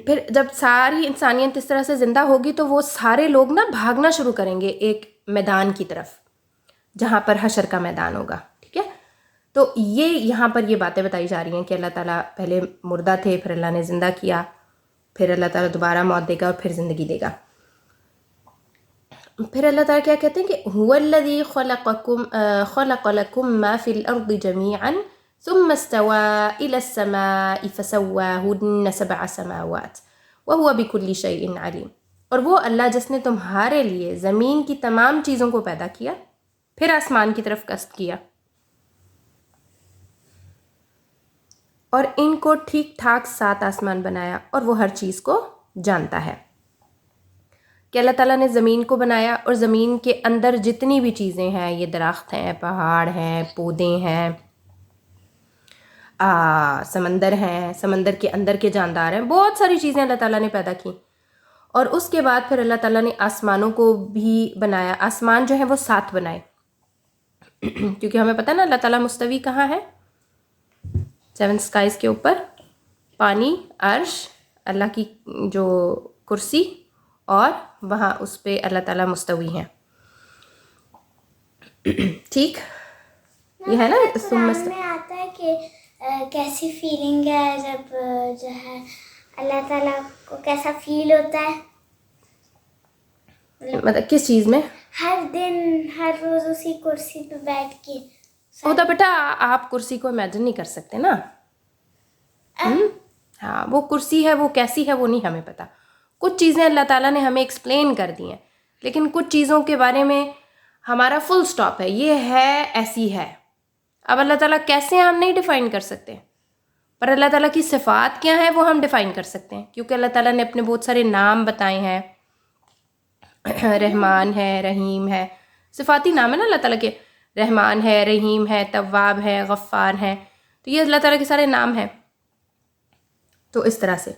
پھر جب ساری انسانیت اس طرح سے زندہ ہوگی تو وہ سارے لوگ نا بھاگنا شروع کریں گے ایک میدان کی طرف جہاں پر حشر کا میدان ہوگا, ٹھیک ہے. تو یہ یہاں پر یہ باتیں بتائی جا رہی ہیں کہ اللہ تعالیٰ پہلے مردہ تھے, پھر اللہ نے زندہ کیا, پھر اللہ تعالیٰ دوبارہ موت دے گا اور پھر زندگی دے گا. پھر اللہ تعالیٰ کیا کہتے ہیں کہ هو الذی خلق لکم ما فی الارض جمیعا ثم استوى الى السماء فسواهن 7 سماوات وهو بكل شيء علیم. اور وہ اللہ جس نے تمہارے لیے زمین کی تمام چیزوں کو پیدا کیا, پھر آسمان کی طرف قصد کیا, اور ان کو ٹھیک ٹھاک 7 آسمان بنایا, اور وہ ہر چیز کو جانتا ہے. کہ اللہ تعالیٰ نے زمین کو بنایا, اور زمین کے اندر جتنی بھی چیزیں ہیں, یہ درخت ہیں, پہاڑ ہیں, پودے ہیں, سمندر ہیں, سمندر کے اندر کے جاندار ہیں, بہت ساری چیزیں اللہ تعالیٰ نے پیدا کی. اور اس کے بعد پھر اللہ تعالیٰ نے آسمانوں کو بھی بنایا. آسمان جو ہیں وہ 7 بنائے, کیونکہ ہمیں پتہ نا اللہ تعالیٰ مستوی کہاں ہے, 7 اسکائز کے اوپر, پانی, عرش, اللہ کی جو کرسی, اور وہاں اس پہ اللہ تعالیٰ مستوی ہیں. ٹھیک, یہ ہے نا. قرآن میں آتا ہے کہ کیسی فیلنگ ہے جب جو ہے اللہ تعالیٰ کو کیسا فیل ہوتا ہے, مطلب کس چیز میں؟ ہر دن ہر روز اسی کرسی پہ بیٹھ کے. وہ تو بیٹا آپ کرسی کو امیجن نہیں کر سکتے نا. ہاں, وہ کرسی ہے, وہ کیسی ہے وہ نہیں ہمیں پتہ. کچھ چیزیں اللہ تعالیٰ نے ہمیں ایکسپلین کر دی ہیں, لیکن کچھ چیزوں کے بارے میں ہمارا فل سٹاپ ہے, یہ ہے ایسی ہے. اب اللہ تعالیٰ کیسے ہیں ہم نہیں ڈیفائن کر سکتے, پر اللہ تعالیٰ کی صفات کیا ہیں وہ ہم ڈیفائن کر سکتے ہیں, کیونکہ اللہ تعالیٰ نے اپنے بہت سارے نام بتائے ہیں. رحمان ہے, رحیم ہے, صفاتی نام ہے نا اللہ تعالیٰ کے. رحمان ہے, رحیم ہے, تواب ہے, غفار ہے, تو یہ اللہ تعالیٰ کے سارے نام ہیں. تو اس طرح سے